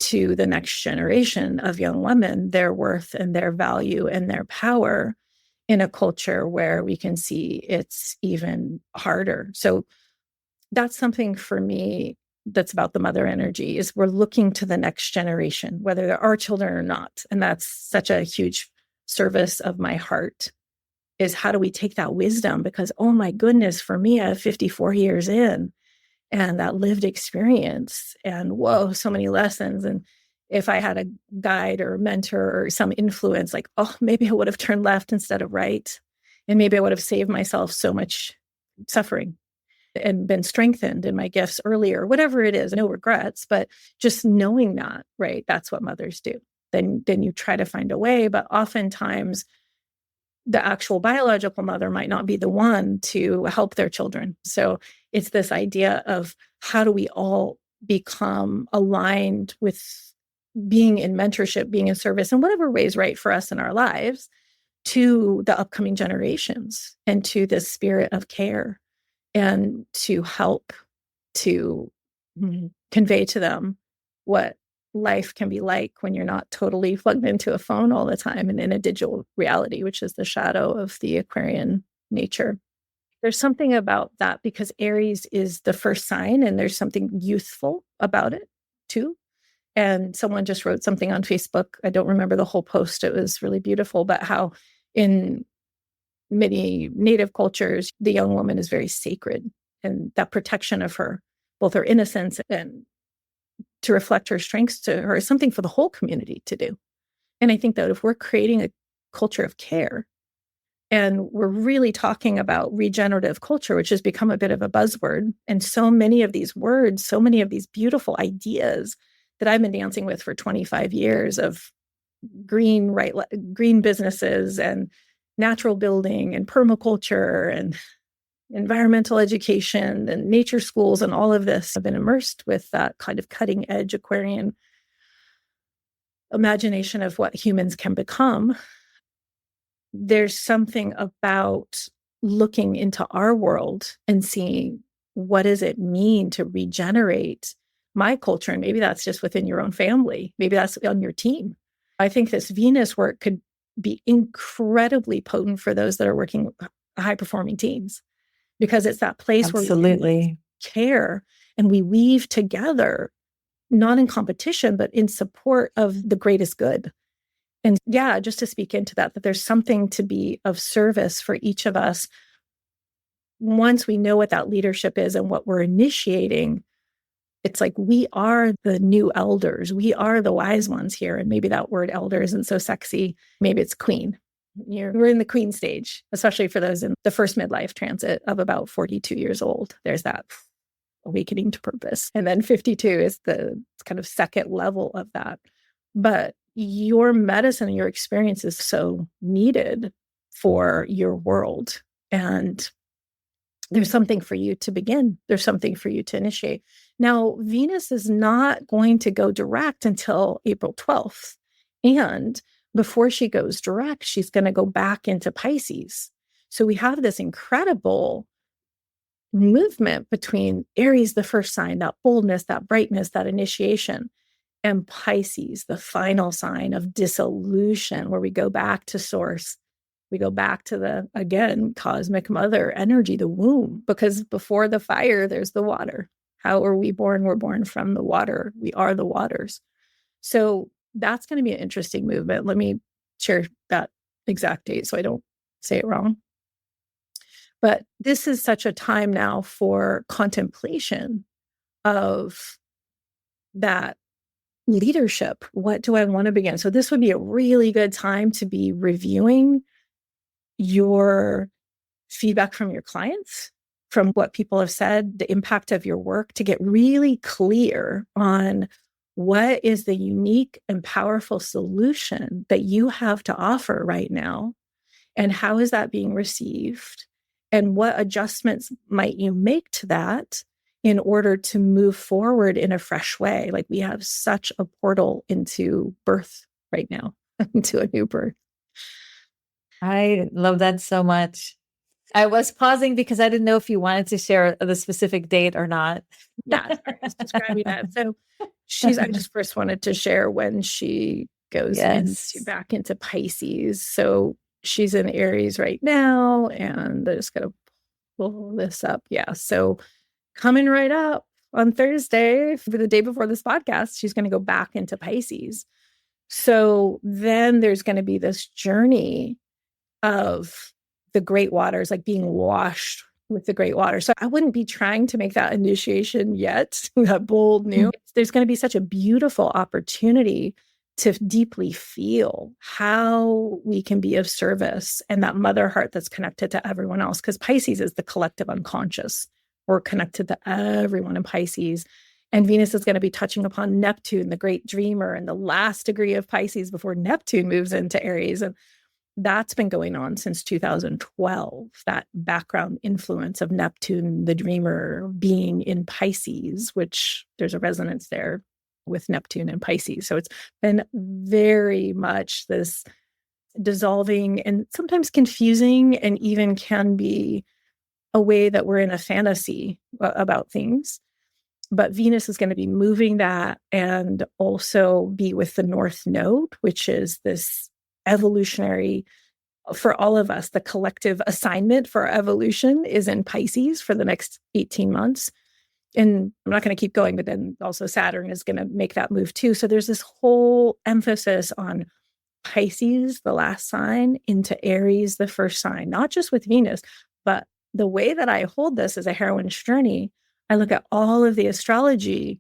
to the next generation of young women their worth and their value and their power in a culture where we can see it's even harder. So that's something for me that's about the mother energy, is we're looking to the next generation, whether they're our children or not. And that's such a huge service of my heart, is how do we take that wisdom? Because, oh my goodness, for me, I have 54 years in, and that lived experience, and whoa, so many lessons. And if I had a guide or a mentor or some influence, like, oh, maybe I would have turned left instead of right. And maybe I would have saved myself so much suffering and been strengthened in my gifts earlier, whatever it is, no regrets, but just knowing that, right? That's what mothers do. Then you try to find a way, but oftentimes the actual biological mother might not be the one to help their children. So it's this idea of how do we all become aligned with being in mentorship, being in service in whatever way is right for us in our lives, to the upcoming generations and to this spirit of care, and to help to convey to them what life can be like when you're not totally plugged into a phone all the time and in a digital reality, which is the shadow of the Aquarian nature. There's something about that because Aries is the first sign, and there's something youthful about it too. And someone just wrote something on Facebook. I don't remember the whole post. It was really beautiful, but how in many Native cultures, the young woman is very sacred, and that protection of her, both her innocence and to reflect her strengths to her, is something for the whole community to do. And I think that if we're creating a culture of care, and we're really talking about regenerative culture, which has become a bit of a buzzword, and so many of these words, so many of these beautiful ideas that I've been dancing with for 25 years of green businesses and natural building and permaculture and environmental education and nature schools and all of this, have been immersed with that kind of cutting edge Aquarian imagination of what humans can become. There's something about looking into our world and seeing, what does it mean to regenerate my culture? And maybe that's just within your own family. Maybe that's on your team. I think this Venus work could be incredibly potent for those that are working high-performing teams, because it's that place where we care and we weave together, not in competition, but in support of the greatest good. And yeah, just to speak into that there's something to be of service for each of us. Once we know what that leadership is and what we're initiating, it's like we are the new elders. We are the wise ones here. And maybe that word elder isn't so sexy. Maybe it's queen. We're in the queen stage, especially for those in the first midlife transit of about 42 years old. There's that awakening to purpose. And then 52 is the kind of second level of that. But your medicine and your experience is so needed for your world. And there's something for you to begin. There's something for you to initiate. Now, Venus is not going to go direct until April 12th. And before she goes direct, she's going to go back into Pisces. So we have this incredible movement between Aries, the first sign, that boldness, that brightness, that initiation, and Pisces, the final sign of dissolution, where we go back to source. We go back to the, again, cosmic mother energy, the womb, because before the fire, there's the water. How are we born? We're born from the water. We are the waters. So that's going to be an interesting movement. Let me share that exact date so I don't say it wrong. But this is such a time now for contemplation of that leadership. What do I want to begin? So this would be a really good time to be reviewing your feedback from your clients, from what people have said, the impact of your work, to get really clear on what is the unique and powerful solution that you have to offer right now, and how is that being received, and what adjustments might you make to that in order to move forward in a fresh way. Like we have such a portal into birth right now, into a new birth. I love that so much. I was pausing because I didn't know if you wanted to share the specific date or not. Yeah, sorry, I was describing that. So I just first wanted to share when she goes back into Pisces. So she's in Aries right now, and I'm just going to pull this up. Yeah. So coming right up on Thursday, for the day before this podcast, she's going to go back into Pisces. So then there's going to be this journey of the great waters, like being washed with the great water. So I wouldn't be trying to make that initiation yet, that bold new. There's going to be such a beautiful opportunity to deeply feel how we can be of service, and that mother heart that's connected to everyone else. Because Pisces is the collective unconscious. We're connected to everyone in Pisces. And Venus is going to be touching upon Neptune, the great dreamer, and the last degree of Pisces before Neptune moves into Aries. And that's been going on since 2012, that background influence of Neptune, the dreamer, being in Pisces, which there's a resonance there with Neptune and Pisces. So it's been very much this dissolving and sometimes confusing, and even can be a way that we're in a fantasy about things. But Venus is going to be moving that, and also be with the North Node, which is this evolutionary, for all of us, the collective assignment for our evolution is in Pisces for the next 18 months. And I'm not going to keep going, but then also Saturn is going to make that move too. So there's this whole emphasis on Pisces, the last sign, into Aries, the first sign, not just with Venus, but the way that I hold this as a heroine's journey, I look at all of the astrology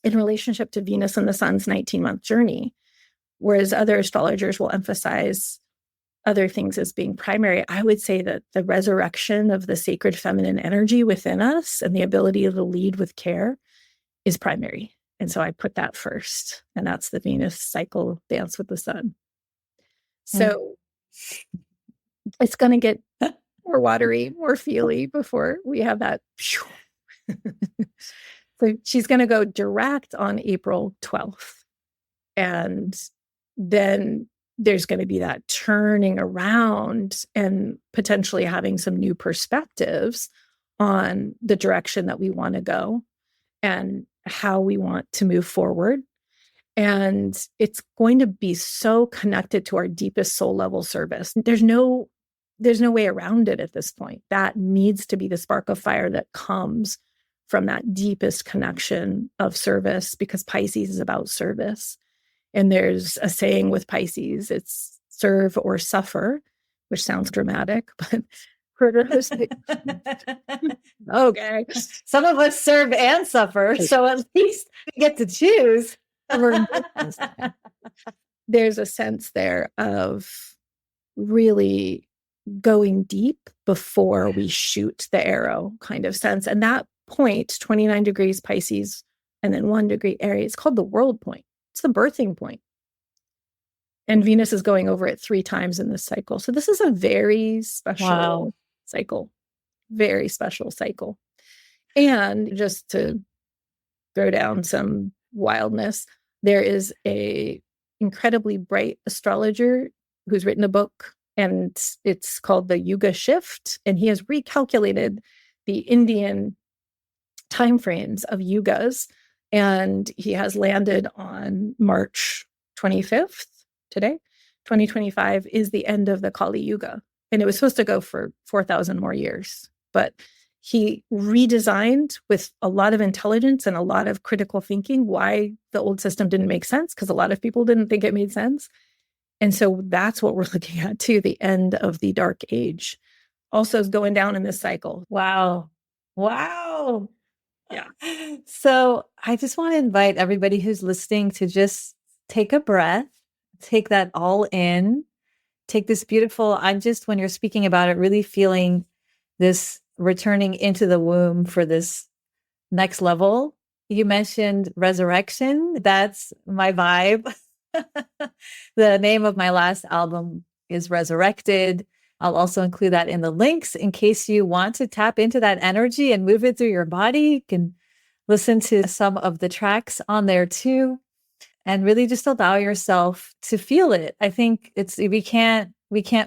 in relationship to Venus and the sun's 19-month journey. Whereas other astrologers will emphasize other things as being primary, I would say that the resurrection of the sacred feminine energy within us and the ability to lead with care is primary. And so I put that first. And that's the Venus cycle dance with the sun. So it's going to get more watery, more feely before we have that. So she's going to go direct on April 12th. And then there's going to be that turning around and potentially having some new perspectives on the direction that we want to go and how we want to move forward. And it's going to be so connected to our deepest soul level service. There's no way around it at this point. That needs to be the spark of fire that comes from that deepest connection of service, because Pisces is about service. And there's a saying with Pisces, it's serve or suffer, which sounds dramatic, but okay. Some of us serve and suffer, so at least we get to choose. There's a sense there of really going deep before we shoot the arrow kind of sense. And that point, 29 degrees Pisces and then 1 degree Aries, it's called the world point. It's the birthing point. And Venus is going over it 3 times in this cycle. So this is a very special cycle, very special cycle. And just to throw down some wildness, there is a incredibly bright astrologer who's written a book, and it's called The Yuga Shift. And he has recalculated the Indian timeframes of yugas. And he has landed on March 25th, today. 2025 is the end of the Kali Yuga. And it was supposed to go for 4,000 more years. But he redesigned with a lot of intelligence and a lot of critical thinking why the old system didn't make sense, because a lot of people didn't think it made sense. And so that's what we're looking at too, the end of the dark age. Also is going down in this cycle. Wow. Yeah. So I just want to invite everybody who's listening to just take a breath, take that all in, take this beautiful, I'm just, when you're speaking about it, really feeling this returning into the womb for this next level. You mentioned resurrection. That's my vibe. The name of my last album is Resurrected. I'll also include that in the links in case you want to tap into that energy and move it through your body. You can listen to some of the tracks on there too, and really just allow yourself to feel it. I think we can't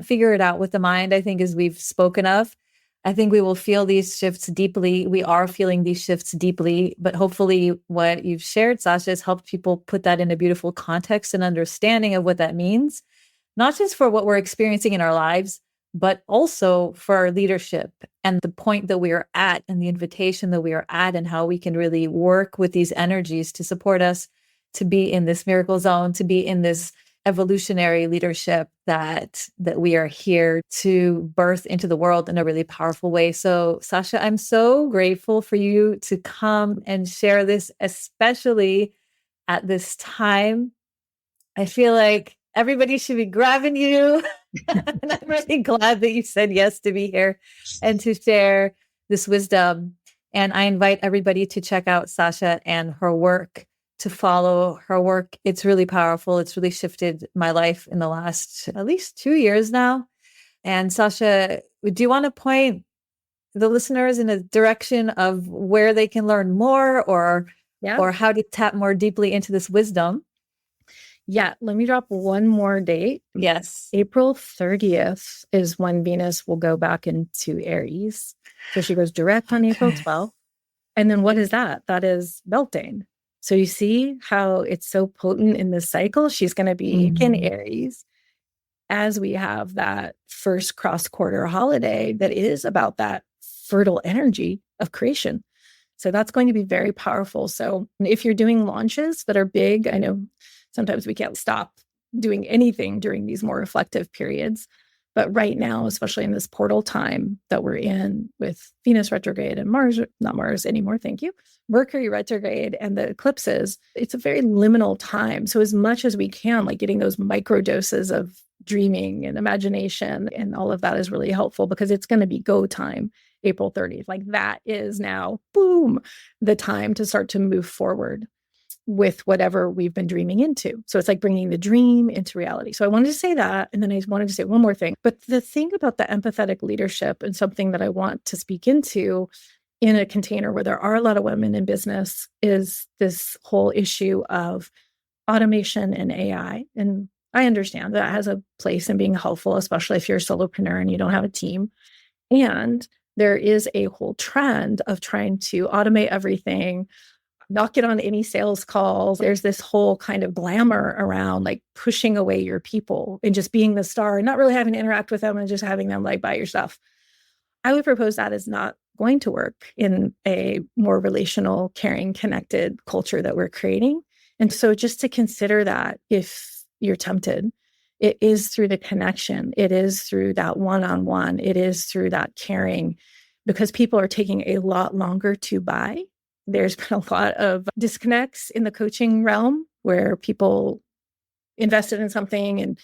figure it out with the mind, I think, as we've spoken of. I think we will feel these shifts deeply. We are feeling these shifts deeply, but hopefully what you've shared, Sasha, has helped people put that in a beautiful context and understanding of what that means, not just for what we're experiencing in our lives, but also for our leadership and the point that we are at and the invitation that we are at, and how we can really work with these energies to support us to be in this miracle zone, to be in this evolutionary leadership that we are here to birth into the world in a really powerful way. So, Sasha, I'm so grateful for you to come and share this, especially at this time. I feel like everybody should be grabbing you. And I'm really glad that you said yes to be here and to share this wisdom. And I invite everybody to check out Sasha and her work, to follow her work. It's really powerful. It's really shifted my life in the last at least 2 years now. And Sasha, do you want to point the listeners in a direction of where they can learn more, or how to tap more deeply into this wisdom? Yeah, let me drop one more date. Yes. April 30th is when Venus will go back into Aries. So she goes direct on April 12th. And then what is that? That is Beltane. So you see how it's so potent in this cycle. She's going to be in Aries as we have that first cross quarter holiday that is about that fertile energy of creation. So that's going to be very powerful. So if you're doing launches that are big, I know sometimes we can't stop doing anything during these more reflective periods. But right now, especially in this portal time that we're in with Venus retrograde and not Mars anymore, thank you, Mercury retrograde and the eclipses, it's a very liminal time. So as much as we can, like getting those micro doses of dreaming and imagination and all of that is really helpful, because it's going to be go time, April 30th. Like that is now, boom, the time to start to move forward with whatever we've been dreaming into. So it's like bringing the dream into reality. So I wanted to say that. And then I wanted to say one more thing. But the thing about the empathetic leadership, and something that I want to speak into in a container where there are a lot of women in business, is this whole issue of automation and AI. And I understand that has a place in being helpful, especially if you're a solopreneur and you don't have a team. And there is a whole trend of trying to automate everything, not get on any sales calls. There's this whole kind of glamour around like pushing away your people and just being the star and not really having to interact with them and just having them like buy your stuff. I would propose that is not going to work in a more relational, caring, connected culture that we're creating. And so just to consider that if you're tempted, it is through the connection. It is through that one-on-one. It is through that caring, because people are taking a lot longer to buy. There's been a lot of disconnects in the coaching realm where people invested in something and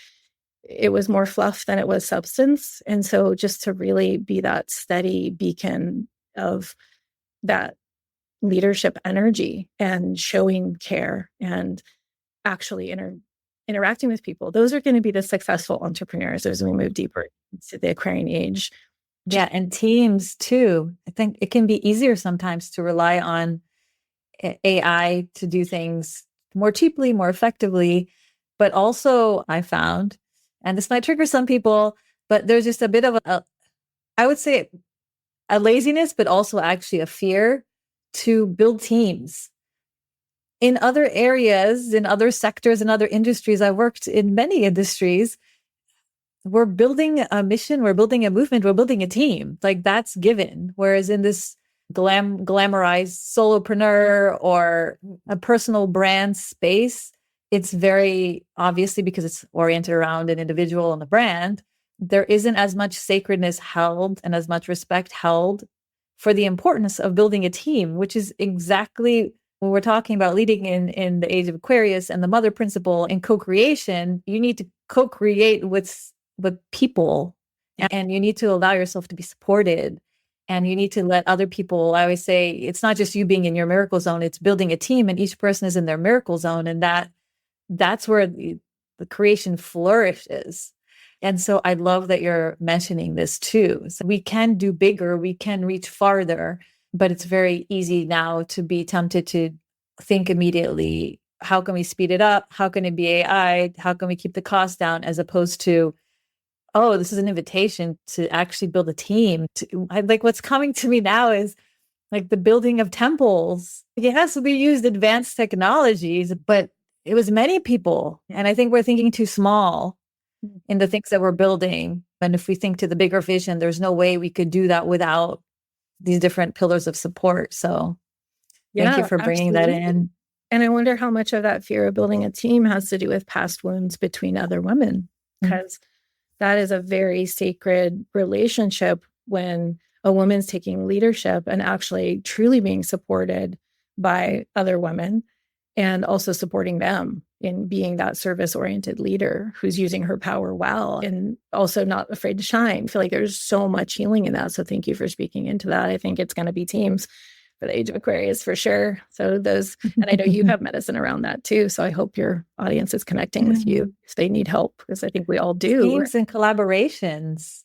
it was more fluff than it was substance. And so just to really be that steady beacon of that leadership energy and showing care and actually interacting with people, those are going to be the successful entrepreneurs as we move deeper into the Aquarian age. Yeah, and teams too. I think it can be easier sometimes to rely on AI to do things more cheaply, more effectively. But also I found, and this might trigger some people, but there's just a bit of I would say a laziness, but also actually a fear to build teams. In other areas, in other sectors, in other industries, I worked in many industries. We're building a mission, we're building a movement, we're building a team. Like that's given. Whereas in this glamorized solopreneur or a personal brand space, it's very obviously, because it's oriented around an individual and the brand, there isn't as much sacredness held and as much respect held for the importance of building a team, which is exactly when we're talking about leading in the age of Aquarius and the mother principle and co-creation. You need to co-create with people, and you need to allow yourself to be supported, and you need to let other people. I always say it's not just you being in your miracle zone, it's building a team, and each person is in their miracle zone, and that's where the creation flourishes. And so I love that you're mentioning this too. So we can do bigger, we can reach farther, but it's very easy now to be tempted to think immediately, how can we speed it up? How can it be AI? How can we keep the cost down? As opposed to, oh, this is an invitation to actually build a team. Like what's coming to me now is like the building of temples. Yes, we used advanced technologies, but it was many people. And I think we're thinking too small in the things that we're building. And if we think to the bigger vision, there's no way we could do that without these different pillars of support. So thank you for bringing that in. And I wonder how much of that fear of building a team has to do with past wounds between other women, because that is a very sacred relationship when a woman's taking leadership and actually truly being supported by other women and also supporting them in being that service-oriented leader who's using her power well and also not afraid to shine. I feel like there's so much healing in that. So thank you for speaking into that. I think it's going to be teams for the age of Aquarius for sure. So those, and I know you have medicine around that too. So I hope your audience is connecting with you if they need help, because I think we all do. Teams and collaborations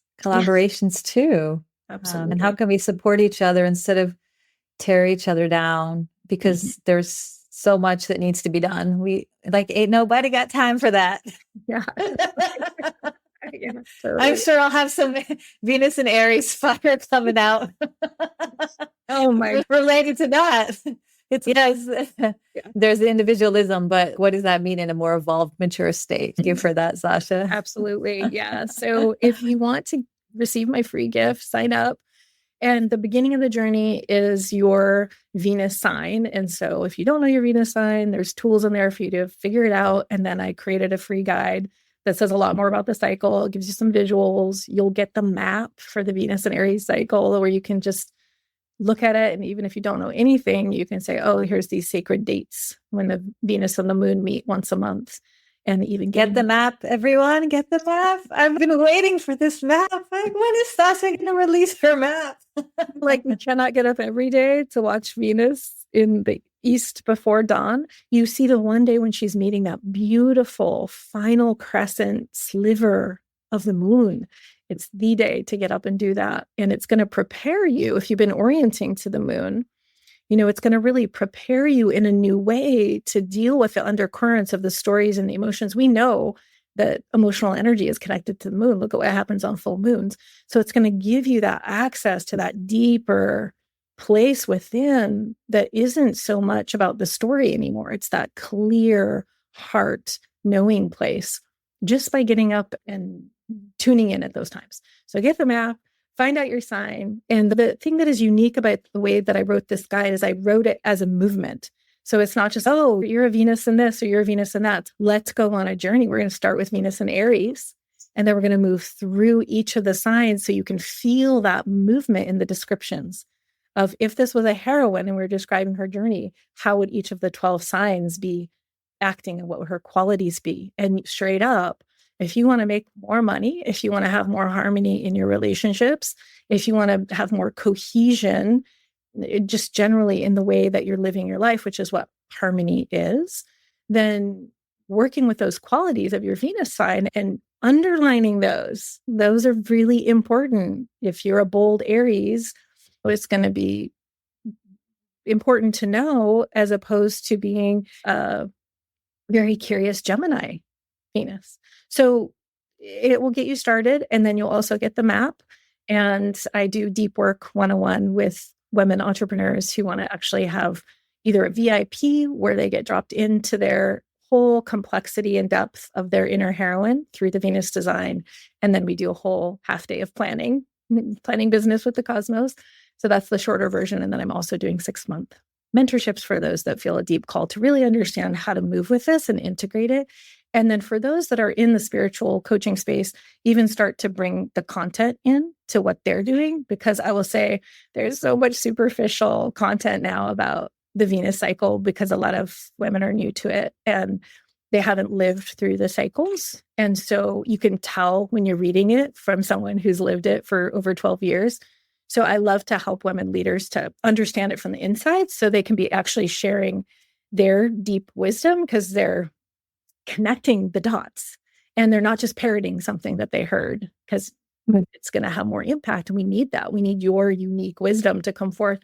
too. Absolutely. And how can we support each other instead of tear each other down? Because there's so much that needs to be done. We ain't nobody got time for that. Yeah. Yeah, I'm sure I'll have some Venus and Aries fire coming out. Oh my, related to that. It's there's the individualism, but what does that mean in a more evolved, mature state? Thank you for that, Sasha. Absolutely. Yeah. So if you want to receive my free gift, sign up. And the beginning of the journey is your Venus sign. And so if you don't know your Venus sign, there's tools in there for you to figure it out. And then I created a free guide that says a lot more about the cycle. It gives you some visuals. You'll get the map for the Venus and Aries cycle where you can just look at it. And even if you don't know anything, you can say, oh, here's these sacred dates when the Venus and the moon meet once a month. And even get the map, everyone, get the map. I've been waiting for this map. Like, when is Sasha going to release her map? Like, we cannot get up every day to watch Venus in the east before dawn. You see the one day when she's meeting that beautiful final crescent sliver of the moon. It's the day to get up and do that. And it's going to prepare you, if you've been orienting to the moon, it's going to really prepare you in a new way to deal with the undercurrents of the stories and the emotions. We know that emotional energy is connected to the moon. Look at what happens on full moons. So it's going to give you that access to that deeper place within that isn't so much about the story anymore. It's that clear heart knowing place just by getting up and tuning in at those times. So get the map. Find out your sign. And the thing that is unique about the way that I wrote this guide is I wrote it as a movement. So it's not just, oh, you're a Venus in this or you're a Venus in that. Let's go on a journey. We're going to start with Venus and Aries. And then we're going to move through each of the signs so you can feel that movement in the descriptions of if this was a heroine and we're describing her journey, how would each of the 12 signs be acting and what would her qualities be? And straight up, if you want to make more money, if you want to have more harmony in your relationships, if you want to have more cohesion, just generally in the way that you're living your life, which is what harmony is, then working with those qualities of your Venus sign and underlining those are really important. If you're a bold Aries, it's going to be important to know as opposed to being a very curious Gemini Venus. So it will get you started, and then you'll also get the map. And I do deep work 101 with women entrepreneurs who want to actually have either a VIP where they get dropped into their whole complexity and depth of their inner heroine through the Venus design. And then we do a whole half day of planning business with the cosmos. So that's the shorter version. And then I'm also doing 6-month mentorships for those that feel a deep call to really understand how to move with this and integrate it. And then for those that are in the spiritual coaching space, even start to bring the content in to what they're doing. Because I will say there's so much superficial content now about the Venus cycle because a lot of women are new to it and they haven't lived through the cycles. And so you can tell when you're reading it from someone who's lived it for over 12 years. So I love to help women leaders to understand it from the inside so they can be actually sharing their deep wisdom because they're connecting the dots And they're not just parroting something that they heard, because it's going to have more impact. And we need that. We need your unique wisdom to come forth.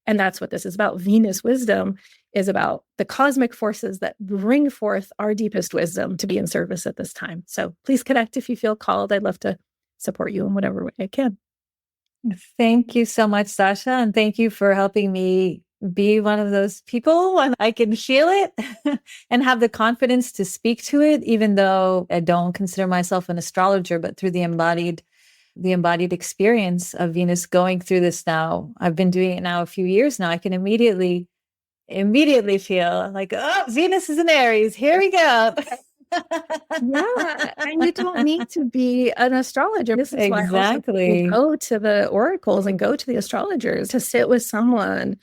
And that's what this is about. Venus wisdom is about the cosmic forces that bring forth our deepest wisdom to be in service at this time. So please connect if you feel called. I'd love to support you in whatever way I can. Thank you so much, Sasha. And thank you for helping me be one of those people when I can feel it and have the confidence to speak to it, even though I don't consider myself an astrologer, but through the embodied experience of Venus going through this now. I've been doing it now a few years now. I can immediately feel like, oh, Venus is in Aries. Here we go. Yeah, and you don't need to be an astrologer. This is exactly why go to the oracles and go to the astrologers to sit with someone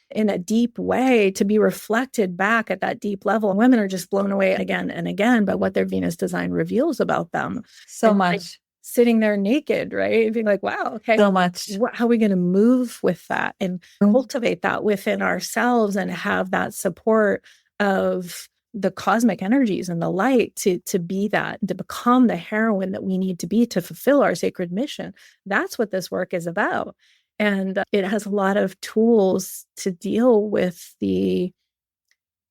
in a deep way, to be reflected back at that deep level. And women are just blown away again and again by what their Venus design reveals about them. So much. Like, sitting there naked, right? Being like, wow, okay. So much. How are we going to move with that and cultivate that within ourselves and have that support of the cosmic energies and the light to be that, to become the heroine that we need to be to fulfill our sacred mission. That's what this work is about. And it has a lot of tools to deal with the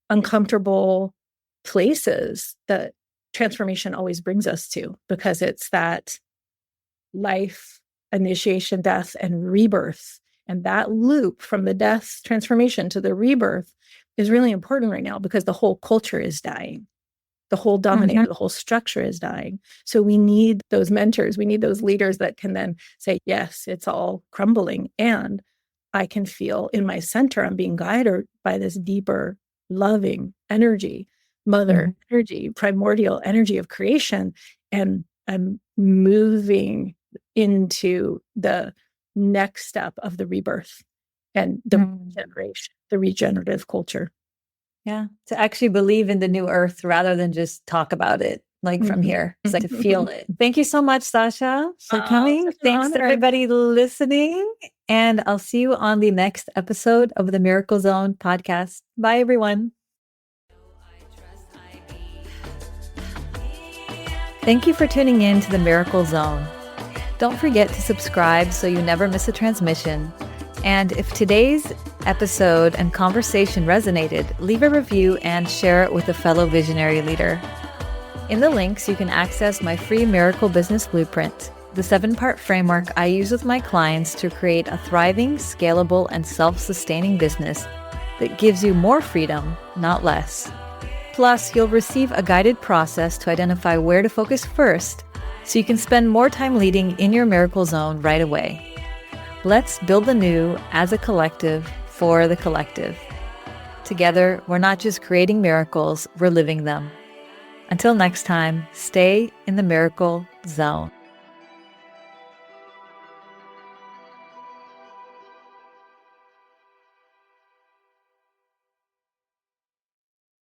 uncomfortable places that transformation always brings us to, because it's that life, initiation, death, and rebirth. And that loop from the death transformation to the rebirth is really important right now, because the whole culture is dying. The whole dominator, the whole structure is dying. So we need those mentors. We need those leaders that can then say, yes, it's all crumbling. And I can feel in my center, I'm being guided by this deeper, loving energy, mother energy, primordial energy of creation. And I'm moving into the next step of the rebirth and the regeneration, the regenerative culture. Yeah. To actually believe in the new earth rather than just talk about it, like from here. It's like to feel it. Thank you so much, Sasha, for coming. Thanks to everybody listening. And I'll see you on the next episode of the Miracle Zone podcast. Bye, everyone. Thank you for tuning in to the Miracle Zone. Don't forget to subscribe so you never miss a transmission. And if today's episode and conversation resonated, leave a review and share it with a fellow visionary leader. In the links, you can access my free Miracle Business Blueprint, the 7-part framework I use with my clients to create a thriving, scalable, and self-sustaining business that gives you more freedom, not less. Plus, you'll receive a guided process to identify where to focus first so you can spend more time leading in your miracle zone right away. Let's build the new as a collective for the collective. Together, we're not just creating miracles, we're living them. Until next time, stay in the miracle zone.